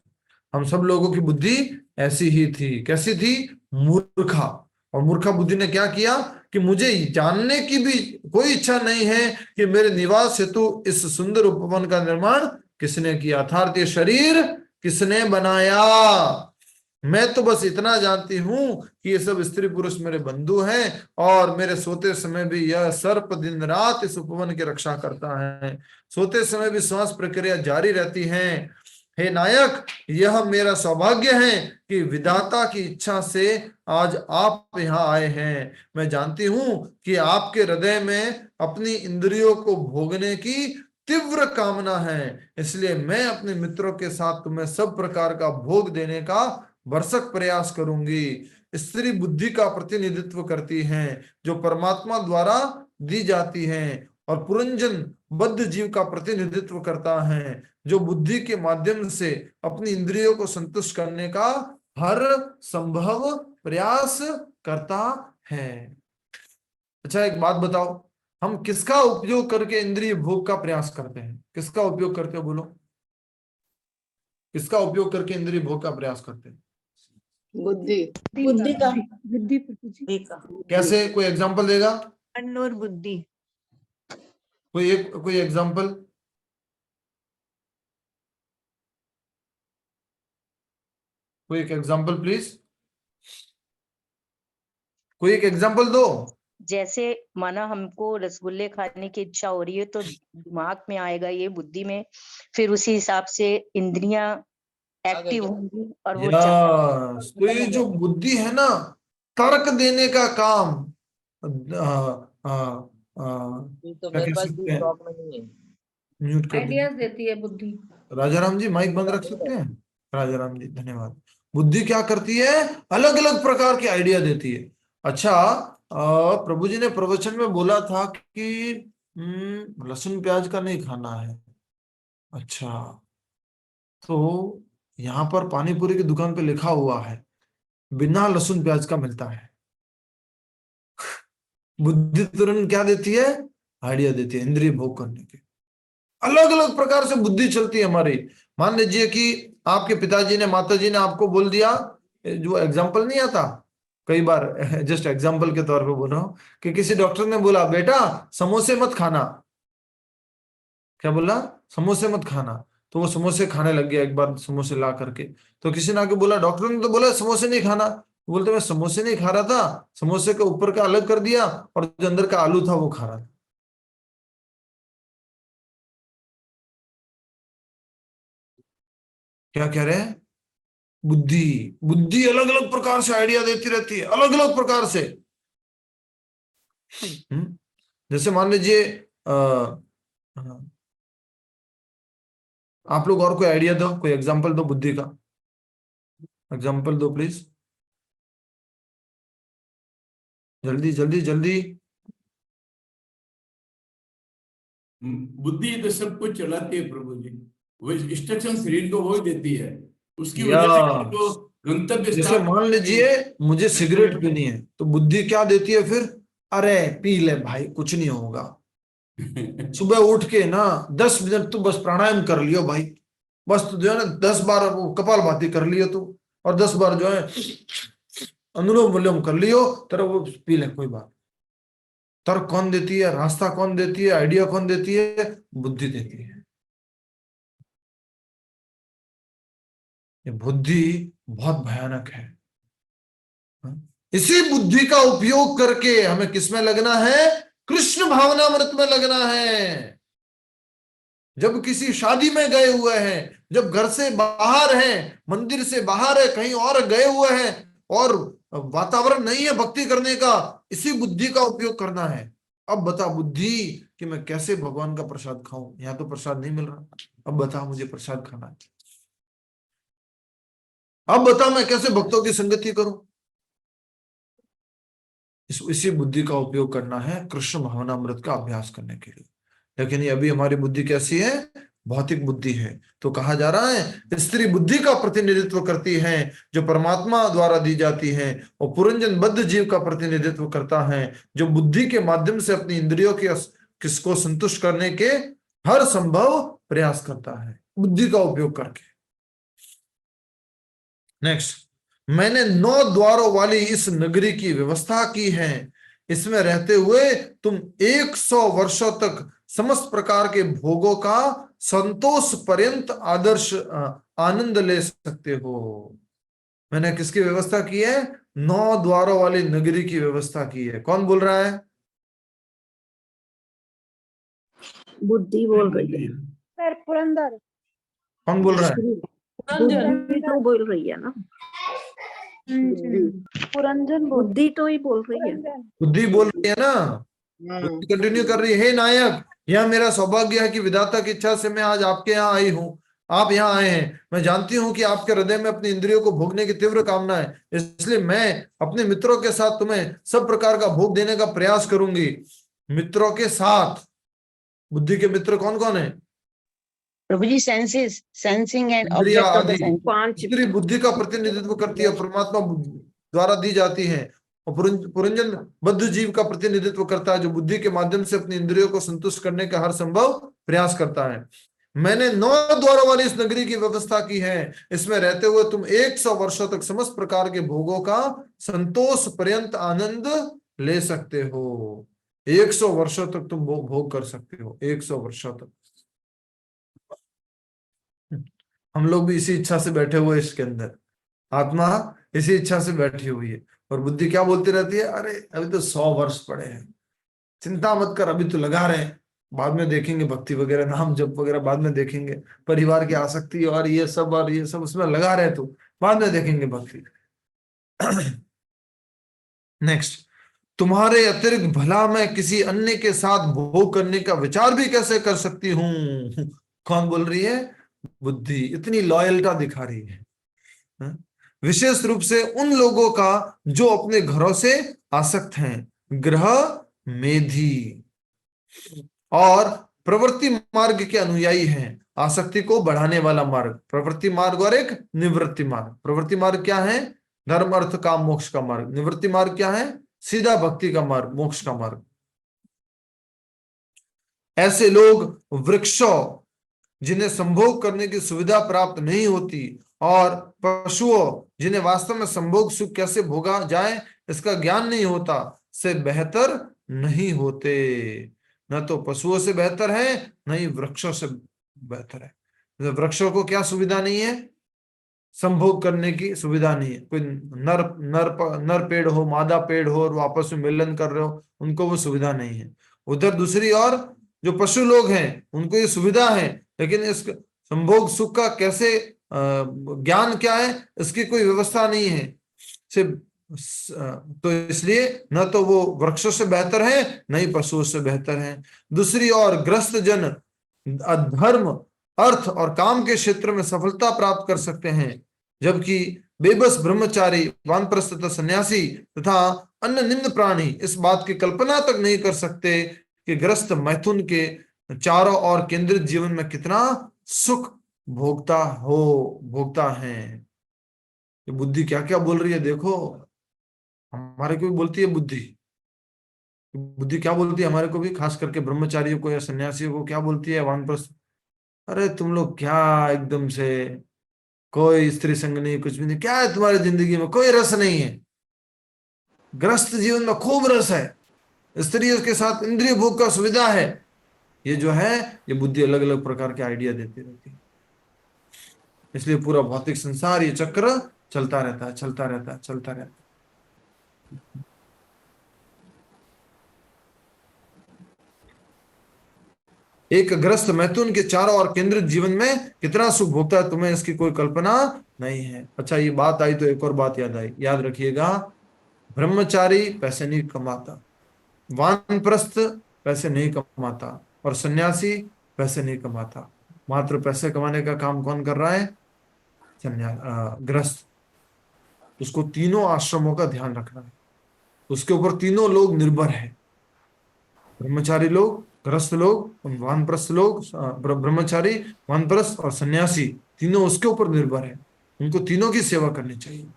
हम सब लोगों की बुद्धि ऐसी ही थी। कैसी थी? मूर्खा। और मूर्खा बुद्धि ने क्या किया कि मुझे जानने की भी कोई इच्छा नहीं है कि मेरे निवास हेतु इस सुंदर उपवन का निर्माण किसने किया, अर्थात ये शरीर किसने बनाया। मैं तो बस इतना जानती हूं कि ये सब स्त्री पुरुष मेरे बंधु हैं, और मेरे सोते समय भी यह सर्प दिन रात इस उपवन की रक्षा करता है। सोते समय भी श्वास प्रक्रिया जारी रहती है। हे नायक, यह मेरा सौभाग्य है कि विधाता की इच्छा से आज आप यहाँ आए हैं। मैं जानती हूं कि आपके हृदय में अपनी इंद्रियों को भोगने की तीव्र कामना है, इसलिए मैं अपने मित्रों के साथ तुम्हें सब प्रकार का भोग देने का भरसक प्रयास करूंगी। स्त्री बुद्धि का प्रतिनिधित्व करती हैं, जो परमात्मा द्वारा दी जाती हैं, और पुरंजन बद्ध जीव का प्रतिनिधित्व करता है, जो बुद्धि के माध्यम से अपनी इंद्रियों को संतुष्ट करने का हर संभव प्रयास करता है। अच्छा, एक बात बताओ, हम किसका उपयोग करके इंद्रिय भोग का प्रयास करते हैं? किसका उपयोग करते हो? बोलो, किसका उपयोग करके इंद्रिय भोग का प्रयास करते हैं? बुद्धि का। बुद्धि प्रभु जी। कैसे? कोई एग्जांपल देगा? मन और बुद्धि। कोई एग्जांपल? कोई एक एग्जांपल प्लीज, कोई एक एग्जांपल दो। जैसे माना हमको रसगुल्ले खाने की इच्छा हो रही है तो दिमाग में आएगा ये, बुद्धि में, फिर उसी हिसाब से इंद्रियां एक्टिव होंगी और वो यस, तो ये जो बुद्धि है ना, तर्क देने का काम, क्या कह सकते हैं, म्यूट कर दीजिए। आइडियाज देती है बुद्धि। राजाराम जी माइक बंद रख सकते हैं? राजाराम जी धन्यवाद। बुद्धि क्या करती है? अलग अलग प्रकार के आइडिया देती है। अच्छा, प्रभु जी ने प्रवचन में बोला था कि लहसुन प्याज का नहीं खाना है। अच्छा, तो यहाँ पर पानी पूरी की दुकान पे लिखा हुआ है बिना लहसुन प्याज का मिलता है। बुद्धि तुरंत क्या देती है? आइडिया देती है इंद्रिय भोग करने के। अलग अलग प्रकार से बुद्धि चलती है हमारी। मान लीजिए कि आपके पिताजी ने, माताजी ने आपको बोल दिया, जो एग्जाम्पल नहीं आता कई बार, जस्ट एग्जाम्पल के तौर पे बोल रहा हूं, कि किसी डॉक्टर ने बोला बेटा समोसे मत खाना। क्या बोला? समोसे मत खाना। तो वो समोसे खाने लग गया एक बार समोसे ला करके। तो किसी ने आके बोला डॉक्टर ने तो बोला समोसे नहीं खाना। बोलते मैं समोसे नहीं खा रहा था, समोसे के ऊपर का अलग कर दिया और जो अंदर का आलू था वो खा रहा था। क्या कह रहे हैं? बुद्धि। बुद्धि अलग अलग प्रकार से आइडिया देती रहती है, अलग अलग प्रकार से। जैसे मान लीजिए आप लोग और कोई आइडिया दो, कोई एग्जांपल दो बुद्धि का, एग्जांपल दो प्लीज, जल्दी जल्दी जल्दी। बुद्धि तो सब कुछ चलाती है प्रभु जी, वो इंस्ट्रक्शन शरीर को वो ही देती है, उसकी वजह से हमको गंतव्य जैसे स्थान। मान लीजिए मुझे सिगरेट पीनी है, तो बुद्धि क्या देती है फिर? अरे पी ले भाई, कुछ नहीं होगा। सुबह उठ के ना 10 मिनट तू बस प्राणायाम कर लियो भाई, बस तू जो है ना 10 बार वो कपालभाति कर लियो तू, और 10 बार जो है अनुलोम विलोम कर लियो, तेरा वो पी ले, कोई बात। तर्क कौन देती है? रास्ता कौन देती है? आइडिया कौन देती है? बुद्धि देती है। ये बुद्धि बहुत भयानक है। इसी बुद्धि का उपयोग करके हमें किसमें लगना है? कृष्ण भावनामृत में लगना है। जब किसी शादी में गए हुए हैं, जब घर से बाहर हैं, मंदिर से बाहर है, कहीं और गए हुए हैं और वातावरण नहीं है भक्ति करने का, इसी बुद्धि का उपयोग करना है। अब बता बुद्धि कि मैं कैसे भगवान का प्रसाद खाऊं, यहाँ तो प्रसाद नहीं मिल रहा, अब बता मुझे प्रसाद खाना है, अब बता मैं कैसे भक्तों की संगति करूं। इसी बुद्धि का उपयोग करना है कृष्ण भावनामृत का अभ्यास करने के लिए। लेकिन ये अभी हमारी बुद्धि कैसी है, भौतिक बुद्धि है। तो कहा जा रहा है स्त्री बुद्धि का प्रतिनिधित्व करती है जो परमात्मा द्वारा दी जाती है, और पुरंजन बद्ध जीव का प्रतिनिधित्व करता है जो बुद्धि के माध्यम से अपनी इंद्रियों के किसको संतुष्ट करने के हर संभव प्रयास करता है, बुद्धि का उपयोग करके। नेक्स्ट, मैंने 9 द्वारों वाली इस नगरी की व्यवस्था की है, इसमें रहते हुए तुम 100 वर्षों तक समस्त प्रकार के भोगों का संतोष पर्यंत आदर्श आनंद ले सकते हो। मैंने किसकी व्यवस्था की है? 9 द्वारों वाली नगरी की व्यवस्था की है। कौन बोल रहा है? बुद्धि बोल रही है सर पुरंदर। कौन बोल रहा है? बुद्धि तो बोल रही है ना, पुरंजन बुद्धि तो ही बोल रही है। बुद्धि बोल रही है ना, बुद्धि कंटिन्यू कर रही है। हे नायक, यह मेरा सौभाग्य है कि विधाता की इच्छा से मैं आज आपके यहाँ आई हूँ, आप यहाँ आए हैं। मैं जानती हूँ कि आपके हृदय में अपनी इंद्रियों को भोगने की तीव्र कामना है, इसलिए मैं अपने मित्रों के साथ तुम्हें सब प्रकार का भोग देने का प्रयास करूंगी। मित्रों के साथ, बुद्धि के मित्र कौन कौन है? प्रभु जी, सेंसेस, सेंसिंग एंड इंद्रियां ऑब्जेक्ट ऑफ द आदि सेंस। 5 इंद्रिय बुद्धि का प्रतिनिधित्व करती है, परमात्मा द्वारा दी जाती है। और पुरंजन बद्ध जीव का प्रतिनिधित्व करता है जो बुद्धि के माध्यम से अपनी इंद्रियों को संतुष्ट करने का हर संभव प्रयास करता है। मैंने 9 द्वारों वाली इस नगरी की व्यवस्था की है, इसमें रहते हुए तुम 100 वर्षों तक समस्त प्रकार के भोगों का संतोष पर्यंत आनंद ले सकते हो। 100 वर्षों तक तुम भोग कर सकते हो, 100 वर्षों तक। हम लोग भी इसी इच्छा से बैठे हुए, इसके अंदर आत्मा इसी इच्छा से बैठी हुई है, और बुद्धि क्या बोलती रहती है? अरे अभी तो 100 वर्ष पड़े हैं, चिंता मत कर, अभी तो लगा रहे हैं, बाद में देखेंगे, भक्ति वगैरह नाम जप वगैरह बाद में देखेंगे, परिवार की आसक्ति और ये सब उसमें लगा रहे, तो बाद में देखेंगे भक्ति। नेक्स्ट, तुम्हारे अतिरिक्त भला मैं किसी अन्य के साथ भोग करने का विचार भी कैसे कर सकती हूँ? कौन बोल रही है? बुद्धि इतनी लॉयल्टा दिखा रही है, विशेष रूप से उन लोगों का जो अपने घरों से आसक्त हैं, ग्रह मेधी और प्रवृत्ति मार्ग के अनुयायी हैं। आसक्ति को बढ़ाने वाला मार्ग प्रवृत्ति मार्ग और एक निवृत्ति मार्ग। प्रवृत्ति मार्ग क्या है? धर्म अर्थ काम मोक्ष का मार्ग। निवृत्ति मार्ग क्या है? सीधा भक्ति का मार्ग, मोक्ष का मार्ग। ऐसे लोग वृक्षों जिन्हें संभोग करने की सुविधा प्राप्त नहीं होती और पशुओं जिन्हें वास्तव में संभोग सुख कैसे भोगा जाए इसका ज्ञान नहीं होता, से बेहतर नहीं होते। न तो पशुओं से बेहतर है, न ही वृक्षों से बेहतर है। वृक्षों को क्या सुविधा नहीं है? संभोग करने की सुविधा नहीं है। कोई नर पेड़ हो, मादा पेड़ हो और आपस में मिलन कर रहे हो, उनको वो सुविधा नहीं है। उधर दूसरी ओर जो पशु लोग हैं उनको ये सुविधा है, लेकिन इस संभोग सुख का कैसे ज्ञान क्या है इसकी कोई व्यवस्था नहीं है। तो इसलिए न तो वो वृक्षों से बेहतर है, न ही पशुओं से बेहतर है। दूसरी ओर ग्रस्त जन धर्म अर्थ और काम के क्षेत्र में सफलता प्राप्त कर सकते हैं, जबकि बेबस ब्रह्मचारी, वानप्रस्थ तथा सन्यासी तथा अन्य निम्न प्राणी इस बात की कल्पना तक नहीं कर सकते कि ग्रस्त मैथुन के चारों ओर केंद्रित जीवन में कितना सुख भोगता है। ये बुद्धि क्या क्या बोल रही है देखो। हमारे को भी बोलती है बुद्धि क्या बोलती है हमारे को भी, खास करके ब्रह्मचारियों को या सन्यासियों को क्या बोलती है? वानप्रस्थ, अरे तुम लोग क्या एकदम से कोई स्त्री संग नहीं, कुछ भी नहीं, क्या है तुम्हारी जिंदगी में? कोई रस नहीं है। ग्रस्त जीवन में खूब रस है, स्त्रियों के साथ इंद्रिय भोग का सुविधा है। ये जो है ये बुद्धि अलग अलग प्रकार के आइडिया देती रहती है। इसलिए पूरा भौतिक संसार, ये चक्र चलता रहता है, चलता रहता है, चलता रहता है। एक ग्रस्त मैथुन के चारों ओर केंद्रित जीवन में कितना सुख भोगता है, तुम्हें इसकी कोई कल्पना नहीं है। अच्छा, ये बात आई तो एक और बात याद आई, याद रखिएगा। ब्रह्मचारी पैसे नहीं कमाता, वानप्रस्थ पैसे नहीं कमाता, और सन्यासी पैसे नहीं कमाता। मात्र पैसे कमाने का काम कौन कर रहा है? ग्रस्त। उसको तीनों आश्रमों का ध्यान रखना है, उसके ऊपर तीनों लोग निर्भर है। ब्रह्मचारी लोग, ग्रस्त लोग, वानप्रस्थ लोग, ब्रह्मचारी, वानप्रस्थ और सन्यासी, तीनों उसके ऊपर निर्भर है। उनको तीनों की सेवा करनी चाहिए।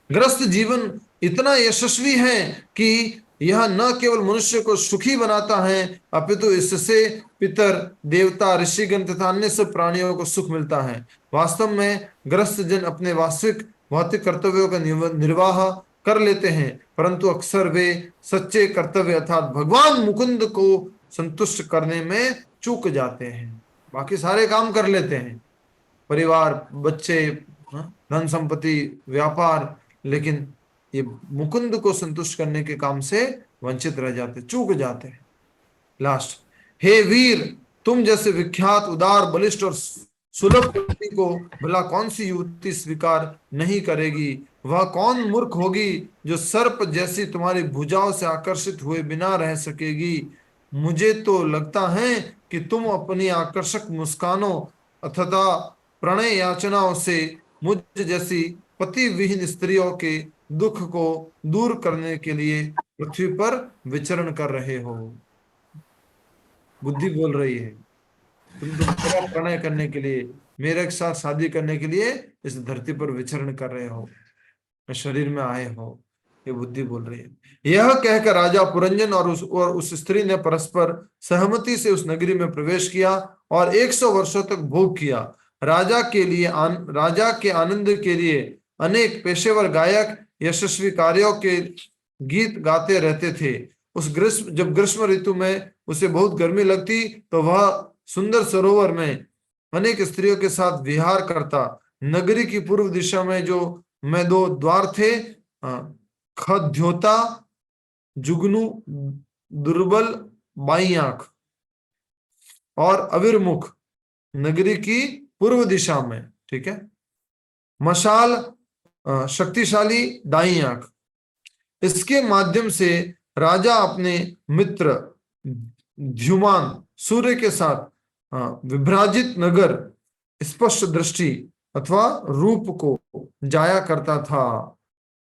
ग्रस्त जीवन इतना यशस्वी है कि यह न केवल मनुष्य को सुखी बनाता है, अपितु इससे पितर, देवता, ऋषिगण तथा अन्य सब प्राणियों को सुख मिलता है। वास्तव में ग्रस्त जन अपने वास्तविक भौतिक कर्तव्यों का निर्वाह कर लेते हैं, परंतु अक्सर वे सच्चे कर्तव्य अर्थात भगवान मुकुंद को संतुष्ट करने में चूक जाते हैं। बाकी सारे काम कर लेते हैं, परिवार, बच्चे, धन संपत्ति, व्यापार, लेकिन ये मुकुंद को संतुष्ट करने के काम से वंचित रह जाते, चूक जाते हैं। लास्ट, हे वीर, तुम जैसे विख्यात, उदार, बलिष्ठ और सुलभ व्यक्ति को भला कौन सी युवती स्वीकार नहीं करेगी? वह कौन मूर्ख होगी जो सर्प जैसी तुम्हारी भुजाओं से आकर्षित हुए बिना रह सकेगी? मुझे तो लगता है कि तुम अपनी आकर्षक मुस्कानों तथा प्रणय याचनाओं से मुझ जैसी पति विहीन स्त्रियों के दुख को दूर करने के लिए पृथ्वी पर विचरण कर रहे हो। बुद्धि बोल रही है, तुम तो मेरा प्रणय करने के लिए, मेरे साथ शादी करने के लिए इस धरती पर विचरण कर रहे हो, शरीर में आए हो। ये बुद्धि बोल रही है। यह कहकर राजा पुरंजन और उस स्त्री ने परस्पर सहमति से उस नगरी में प्रवेश किया और 100 वर्षों तक भोग किया। राजा के आनंद के लिए अनेक पेशेवर गायक यशस्वी कार्यों के गीत गाते रहते थे। जब ग्रीष्म ऋतु में उसे बहुत गर्मी लगती तो वह सुंदर सरोवर में अनेक स्त्रियों के साथ विहार करता। नगरी की पूर्व दिशा में 2 द्वार थे, खद्योता, जुगनू, दुर्बल, बाई आंख और अविर्मुख। नगरी की पूर्व दिशा में, ठीक है, मशाल, शक्तिशाली, दाई आंख। इसके माध्यम से राजा अपने मित्र ध्युमान सूर्य के साथ विभ्राजित नगर स्पष्ट दृष्टि अथवा रूप को जाया करता था।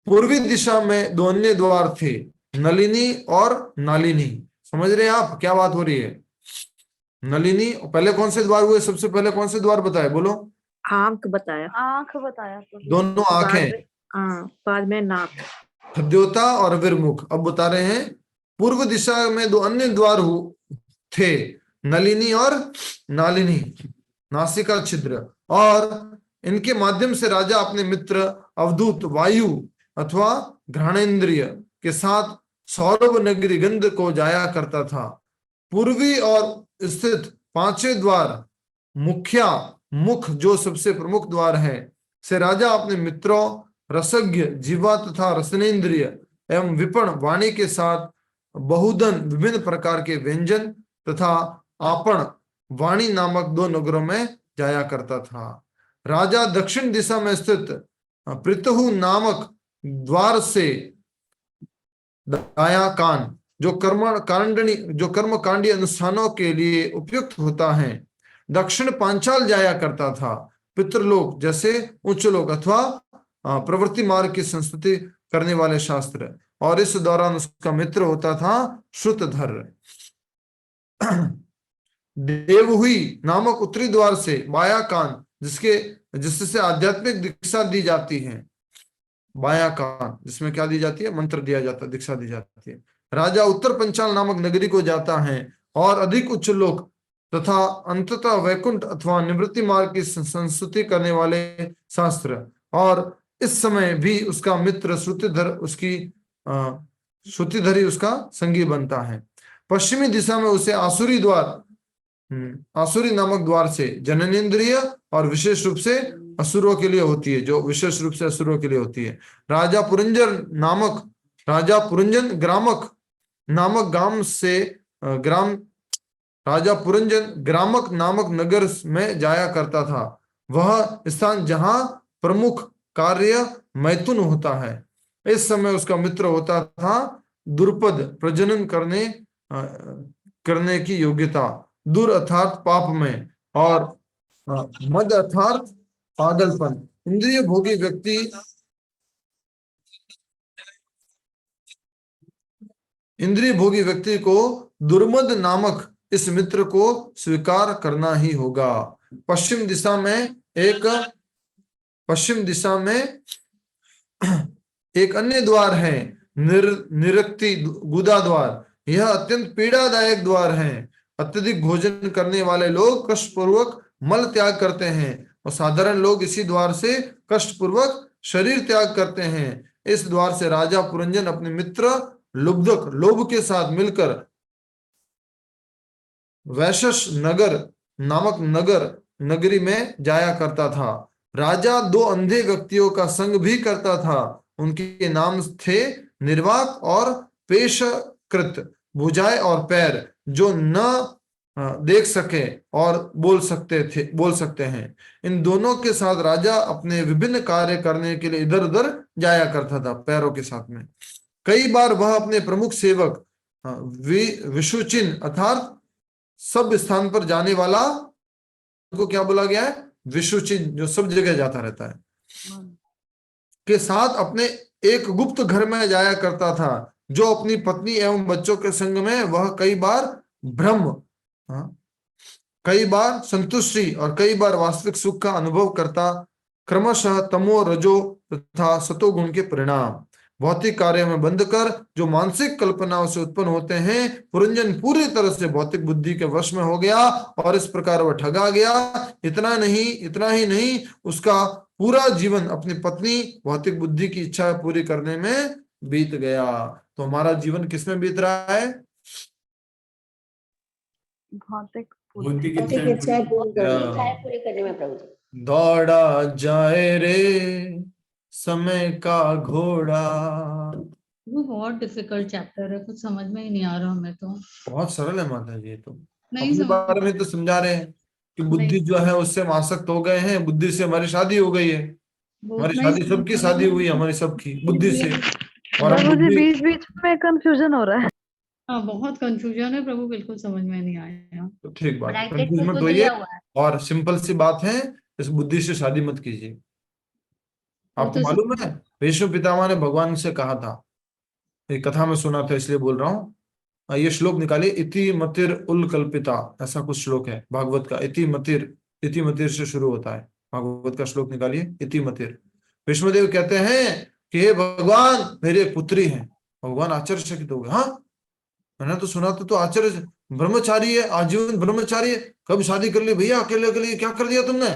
पूर्वी दिशा में 2 अन्य द्वार थे, नलिनी और नालिनी। समझ रहे हैं आप क्या बात हो रही है? नलिनी, पहले कौन से द्वार हुए? सबसे पहले कौन से द्वार बताए, बोलो? आंख बताया, दोनों आंखें, बाद में नाक, खद्योता और विरमुख। अब बता रहे हैं पूर्व दिशा में 2 अन्य द्वार थे, नलिनी और नालिनी, नासिका छिद्र, और इनके माध्यम से राजा अपने मित्र अवधूत वायु अथवा घ्राणेन्द्रिय के साथ सौरभ नगरी गंध को जाया करता था। पूर्वी और स्थित 5वें द्वार मुख जो सबसे प्रमुख द्वार है से राजा अपने मित्रों रसज्ञ जीवा तथा रसनेन्द्रिय एवं विपण वाणी के साथ बहुधन विभिन्न प्रकार के व्यंजन तथा आपण वाणी नामक 2 नगरों में जाया करता था। राजा दक्षिण दिशा में स्थित पृतहु नामक द्वार से दाया कान जो कर्मकांडी अनुष्ठानों के लिए उपयुक्त होता है, दक्षिण पांचाल जाया करता था। पितृलोक जैसे उच्च लोक अथवा प्रवृत्ति मार्ग की संस्तुति करने वाले शास्त्र, और इस दौरान उसका मित्र होता था श्रुतधर। देवहुई नामक उत्तरी द्वार से बाया कान जिससे आध्यात्मिक दीक्षा दी जाती है, बाया कान जिसमें क्या दी जाती है? मंत्र दिया जाता है, दीक्षा दी जाती है। राजा उत्तर पंचाल नामक नगरी को जाता है और अधिक उच्च लोक तथा अंततः वैकुंठ अथवा निवृत्ति मार्ग की संस्तुति करने वाले शास्त्र, और इस समय भी उसका मित्र श्रुतिधरी उसका संगी बनता है। पश्चिमी दिशा में उसे आसुरी नामक द्वार से जननेन्द्रिय और विशेष रूप से असुरों के लिए होती है, जो विशेष रूप से असुरों के लिए होती है। राजा पुरंजन ग्रामक नामक ग्राम राजा पुरंजन ग्रामक नामक नगर में जाया करता था। वह स्थान जहां प्रमुख कार्य मैथुन होता है। इस समय उसका मित्र होता था दुर्पद, प्रजनन करने की योग्यता, दुर अर्थात पाप में, और मद अर्थात पागलपन। इंद्रिय भोगी व्यक्ति को दुर्मद नामक इस मित्र को स्वीकार करना ही होगा। पश्चिम दिशा में एक अन्य द्वार है, निरक्ति गुदा द्वार। यह अत्यंत पीड़ादायक द्वार है। अत्यधिक भोजन करने वाले लोग कष्टपूर्वक मल त्याग करते हैं और साधारण लोग इसी द्वार से कष्टपूर्वक शरीर त्याग करते हैं। इस द्वार से राजा पुरंजन अपने मित्र लुब्धक लोभ के साथ मिलकर वैशस नगर नामक नगरी में जाया करता था। राजा 2 अंधे व्यक्तियों का संग भी करता था। उनके नाम थे निर्वाक और पेशकृत, भुजाएं और पैर, जो न देख सके और बोल सकते हैं। इन दोनों के साथ राजा अपने विभिन्न कार्य करने के लिए इधर उधर जाया करता था, पैरों के साथ में। कई बार वह अपने प्रमुख सेवक विशुचिन अर्थात सब स्थान पर जाने वाला को क्या बोला गया है, विशुचिन, जो सब जगह जाता रहता है, के साथ अपने एक गुप्त घर में जाया करता था। जो अपनी पत्नी एवं बच्चों के संग में वह कई बार भ्रम, कई बार संतुष्टि और कई बार वास्तविक सुख का अनुभव करता, क्रमशः तमो रजो तथा सतो गुण के परिणाम। भौतिक कार्य में बंध कर जो मानसिक कल्पनाओं से उत्पन्न होते हैं, पुरंजन पूरी तरह से भौतिक बुद्धि के वश में हो गया और इस प्रकार वह ठगा गया। इतना ही नहीं, उसका पूरा जीवन अपनी पत्नी भौतिक बुद्धि की इच्छा पूरी करने में बीत गया। तो हमारा जीवन किसमें बीत रहा है? भौतिक बुद्धि की भौतिक इच्छाएं पूरी करने में प्रभु जी। दौड़ा जाए रे समय का घोड़ा। वो बहुत डिफिकल्ट चैप्टर है, कुछ समझ में ही नहीं आ रहा हमें तो। बहुत सरल है माता जी, तो नहीं अपने समझ बारे में तो समझा रहे हैं कि बुद्धि जो है उससे हम आसक्त हो गए हैं। बुद्धि से हमारी शादी हो गई है, हमारी नहीं शादी सबकी शादी हुई है, हमारी सबकी बुद्धि से। और हम प्रभु जी बुद्धि, बीच बीच में कंफ्यूजन हो रहा है। हाँ बहुत कंफ्यूजन है प्रभु, बिल्कुल समझ में नहीं आया। तो ठीक बात है, ब्लैंकेट कंफ्यूज में मत तो होइए। दिया हुआ है। और सिंपल सी बात है, इस बुद्धि से शादी मत कीजिए। आपको मालूम है विष्णु पितामह ने भगवान से कहा था, एक कथा में सुना था इसलिए बोल रहा हूँ। ये श्लोक निकालिए, इति मतिर उल्कल्पिता, ऐसा कुछ श्लोक है भागवत का। इति मतिर से शुरू होता है भागवत का श्लोक, निकालिए इति मतिर। विष्णुदेव कहते हैं कि हे भगवान, मेरी एक पुत्री है। भगवान आश्चर्यचकित हो गए, हाँ मैंने तो सुना था तो आश्चर्य, ब्रह्मचारी है, आजीवन ब्रह्मचारी है, कब शादी कर ली भैया, अकेले अकेले क्या कर दिया तुमने?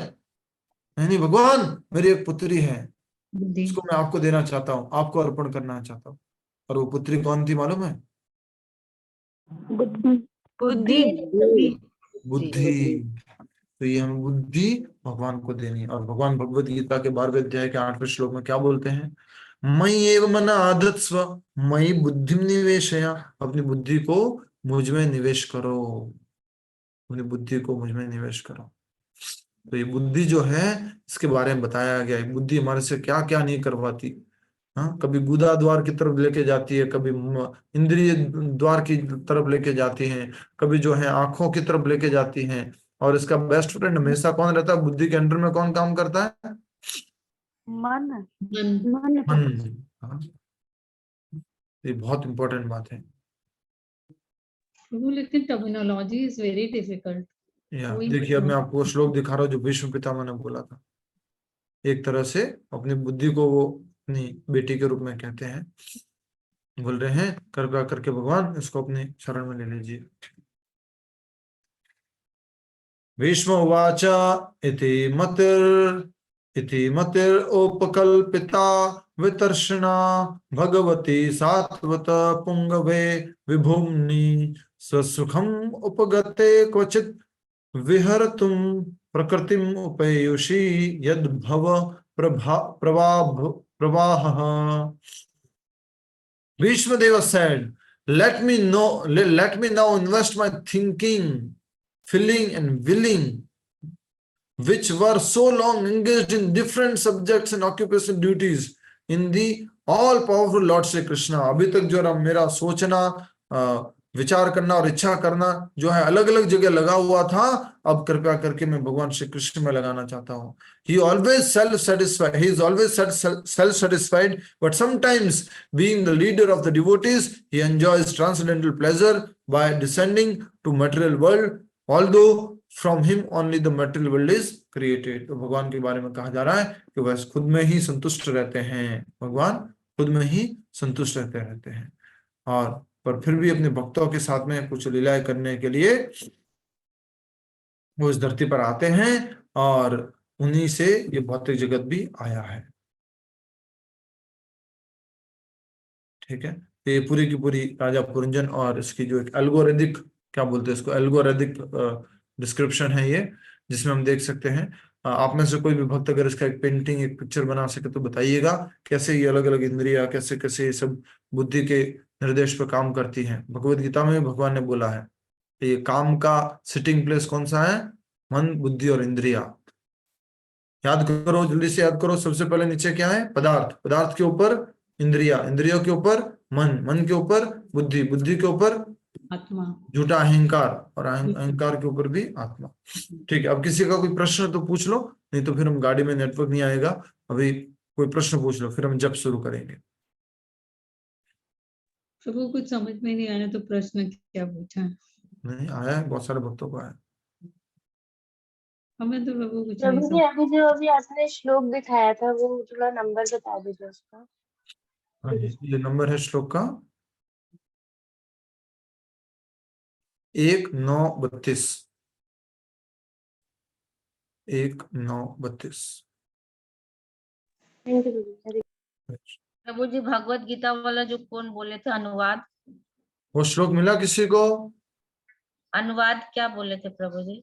नहीं भगवान, मेरी एक पुत्री है, उसको मैं आपको देना चाहता हूँ, आपको अर्पण करना चाहता हूँ। और वो पुत्री कौन थी मालूम है? बुद्धि। तो ये हमें बुद्धि भगवान को देनी है। और भगवान भगवत गीता के 12वें अध्याय के 8वें श्लोक में क्या बोलते हैं? मयि एव मन आधत्स्व मयि बुद्धिम निवेशय, अपनी बुद्धि को मुझ में निवेश करो, अपनी बुद्धि को मुझ में निवेश करो। तो ये बुद्धि जो है, इसके बारे में बताया गया है, बुद्धि हमारे से क्या क्या नहीं करवाती। हाँ, कभी गुदा द्वार की तरफ लेके जाती है, कभी इंद्रिय द्वार की तरफ लेके जाती है, कभी जो है आंखों की तरफ लेके जाती है। और इसका बेस्ट फ्रेंड हमेशा कौन रहता है? बुद्धि के अंडर में कौन काम करता है? मन। हाँ, ये बहुत इंपॉर्टेंट बात है। लेकिन टर्मिनोलॉजी इज वेरी डिफिकल्ट। देखिए, अब मैं आपको श्लोक दिखा रहा हूँ जो भीष्म पितामह ने बोला था। एक तरह से अपनी बुद्धि को वो अपनी बेटी के रूप में कहते हैं, बोल रहे हैं कृपया करके भगवान इसको अपने शरण में ले लीजिए। भीष्म उवाच इति मतिरोपकल्पिता वितर्षणा भगवती सात्वत पुंगवे विभुम्नि स्वसुखम उपगते क्वचित विहरतुम प्रकृतिम उपेयुषी यद्भव प्रवाह। Bhishma Deva said, let me now invest my thinking filling and willing, which were so long engaged in different subjects and occupation duties in the all powerful Lord Shri Krishna. अभी तक जो मेरा सोचना, विचार करना और इच्छा करना जो है अलग अलग जगह लगा हुआ था, अब कृपया करके मैं भगवान श्री कृष्ण में लगाना चाहता हूँ. He always self-satisfied. He is always self-satisfied, but sometimes, being the leader of the devotees, he enjoys transcendental pleasure by descending to material world, although from him only the material world is created. तो भगवान के बारे में कहा जा रहा है कि वह खुद में ही संतुष्ट रहते हैं. भगवान खुद में ही संतुष्ट रहते हैं, और पर फिर भी अपने भक्तों के साथ में कुछ लीलाएं करने के लिए वो इस धरती पर आते हैं, और उन्हीं से ये भौतिक जगत भी आया है. ठीक है, तो ये पूरी की पूरी राजा पुरंजन और इसकी जो एक एल्गोरिदिक, क्या बोलते हैं इसको, एल्गोरिदिक डिस्क्रिप्शन है ये, जिसमें हम देख सकते हैं. आप में से कोई भी भक्त अगर इसका एक पेंटिंग, एक पिक्चर बना सके तो बताइएगा, कैसे ये अलग अलग इंद्रिया, कैसे कैसे ये सब बुद्धि के निर्देश पर काम करती हैं. भगवत गीता में भगवान ने बोला है ये काम का सिटिंग प्लेस कौन सा है, मन, बुद्धि और इंद्रिया. याद करो, जल्दी से याद करो. सबसे पहले नीचे क्या है, पदार्थ, पदार्थ के ऊपर इंद्रिया, इंद्रियों के ऊपर मन, मन के ऊपर बुद्धि, बुद्धि के ऊपर आत्मा, झूठा अहंकार, और अहंकार के ऊपर भी आत्मा. ठीक है, अब किसी का कोई प्रश्न तो पूछ लो, नहीं तो फिर हम गाड़ी में नेटवर्क नहीं आएगा. अभी कोई प्रश्न पूछ लो, फिर हम जब शुरू करेंगे. प्रभु कुछ समझ में नहीं आया तो प्रश्न क्या पूछा है? नहीं आया है, बहुत सारे भक्तों को आया. हमें तो प्रभु कुछ नहीं प्रभु जी समझ. अभी जो अभी आपने श्लोक दिखाया था वो थोड़ा नंबर बता दीजिए उसका. हाँ जी, ये नंबर है श्लोक का 1932. 1932. थैंक यू प्रभु जी. प्रभु जी भगवत गीता वाला जो कौन बोले थे अनुवाद, वो श्लोक मिला किसी को? अनुवाद क्या बोले थे प्रभु जी?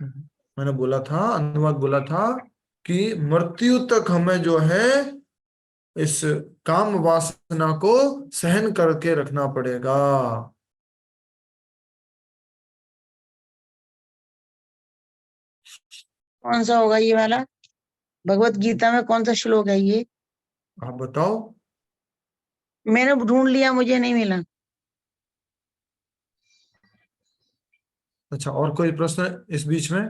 मैंने बोला था, अनुवाद बोला था कि मृत्यु तक हमें जो है इस काम वासना को सहन करके रखना पड़ेगा. कौन सा होगा ये वाला? भगवत गीता में कौन सा श्लोक है ये? आप बताओ. मैंने ढूंढ लिया, मुझे नहीं मिला. अच्छा, और कोई प्रश्न इस बीच में?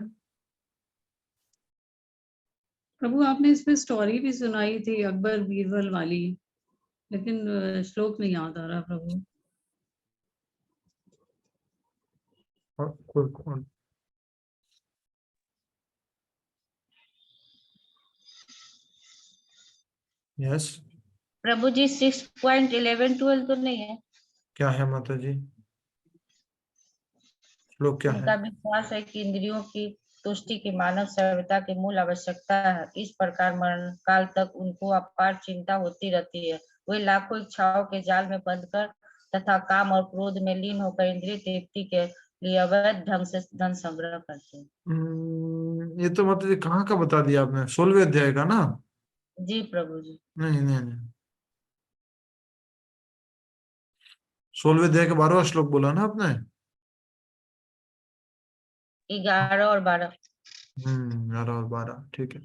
प्रभु आपने इस पे स्टोरी भी सुनाई थी अकबर बीरबल वाली, लेकिन श्लोक नहीं याद आ रहा प्रभु. और कौन? यस, प्रभु जी 6.11-12 तो नहीं है? क्या है माता जी, श्लोक क्या उनका है? विश्वास है कि इंद्रियों की तुष्टि की मानव सभ्यता की मूल आवश्यकता है. इस प्रकार मरण काल तक उनको अपार चिंता होती रहती है. वे लाखों इच्छाओं के जाल में बंधकर तथा काम और क्रोध में लीन होकर इंद्रिय तृप्ति के लिए अवैध ढंग से धन संग्रह करते हैं. ये तो माता जी कहाँ का बता दिया आपने, 16वें अध्याय का ना? जी प्रभु जी. नहीं नहीं नहीं, 16वें अध्याय का 12वां श्लोक बोला ना आपने? 11 और 12. 11 और 12, ठीक है.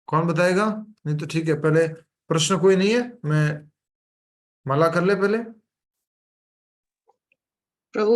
कौन बताएगा? नहीं तो ठीक है, पहले प्रश्न कोई नहीं है, मैं माला कर ले पहले.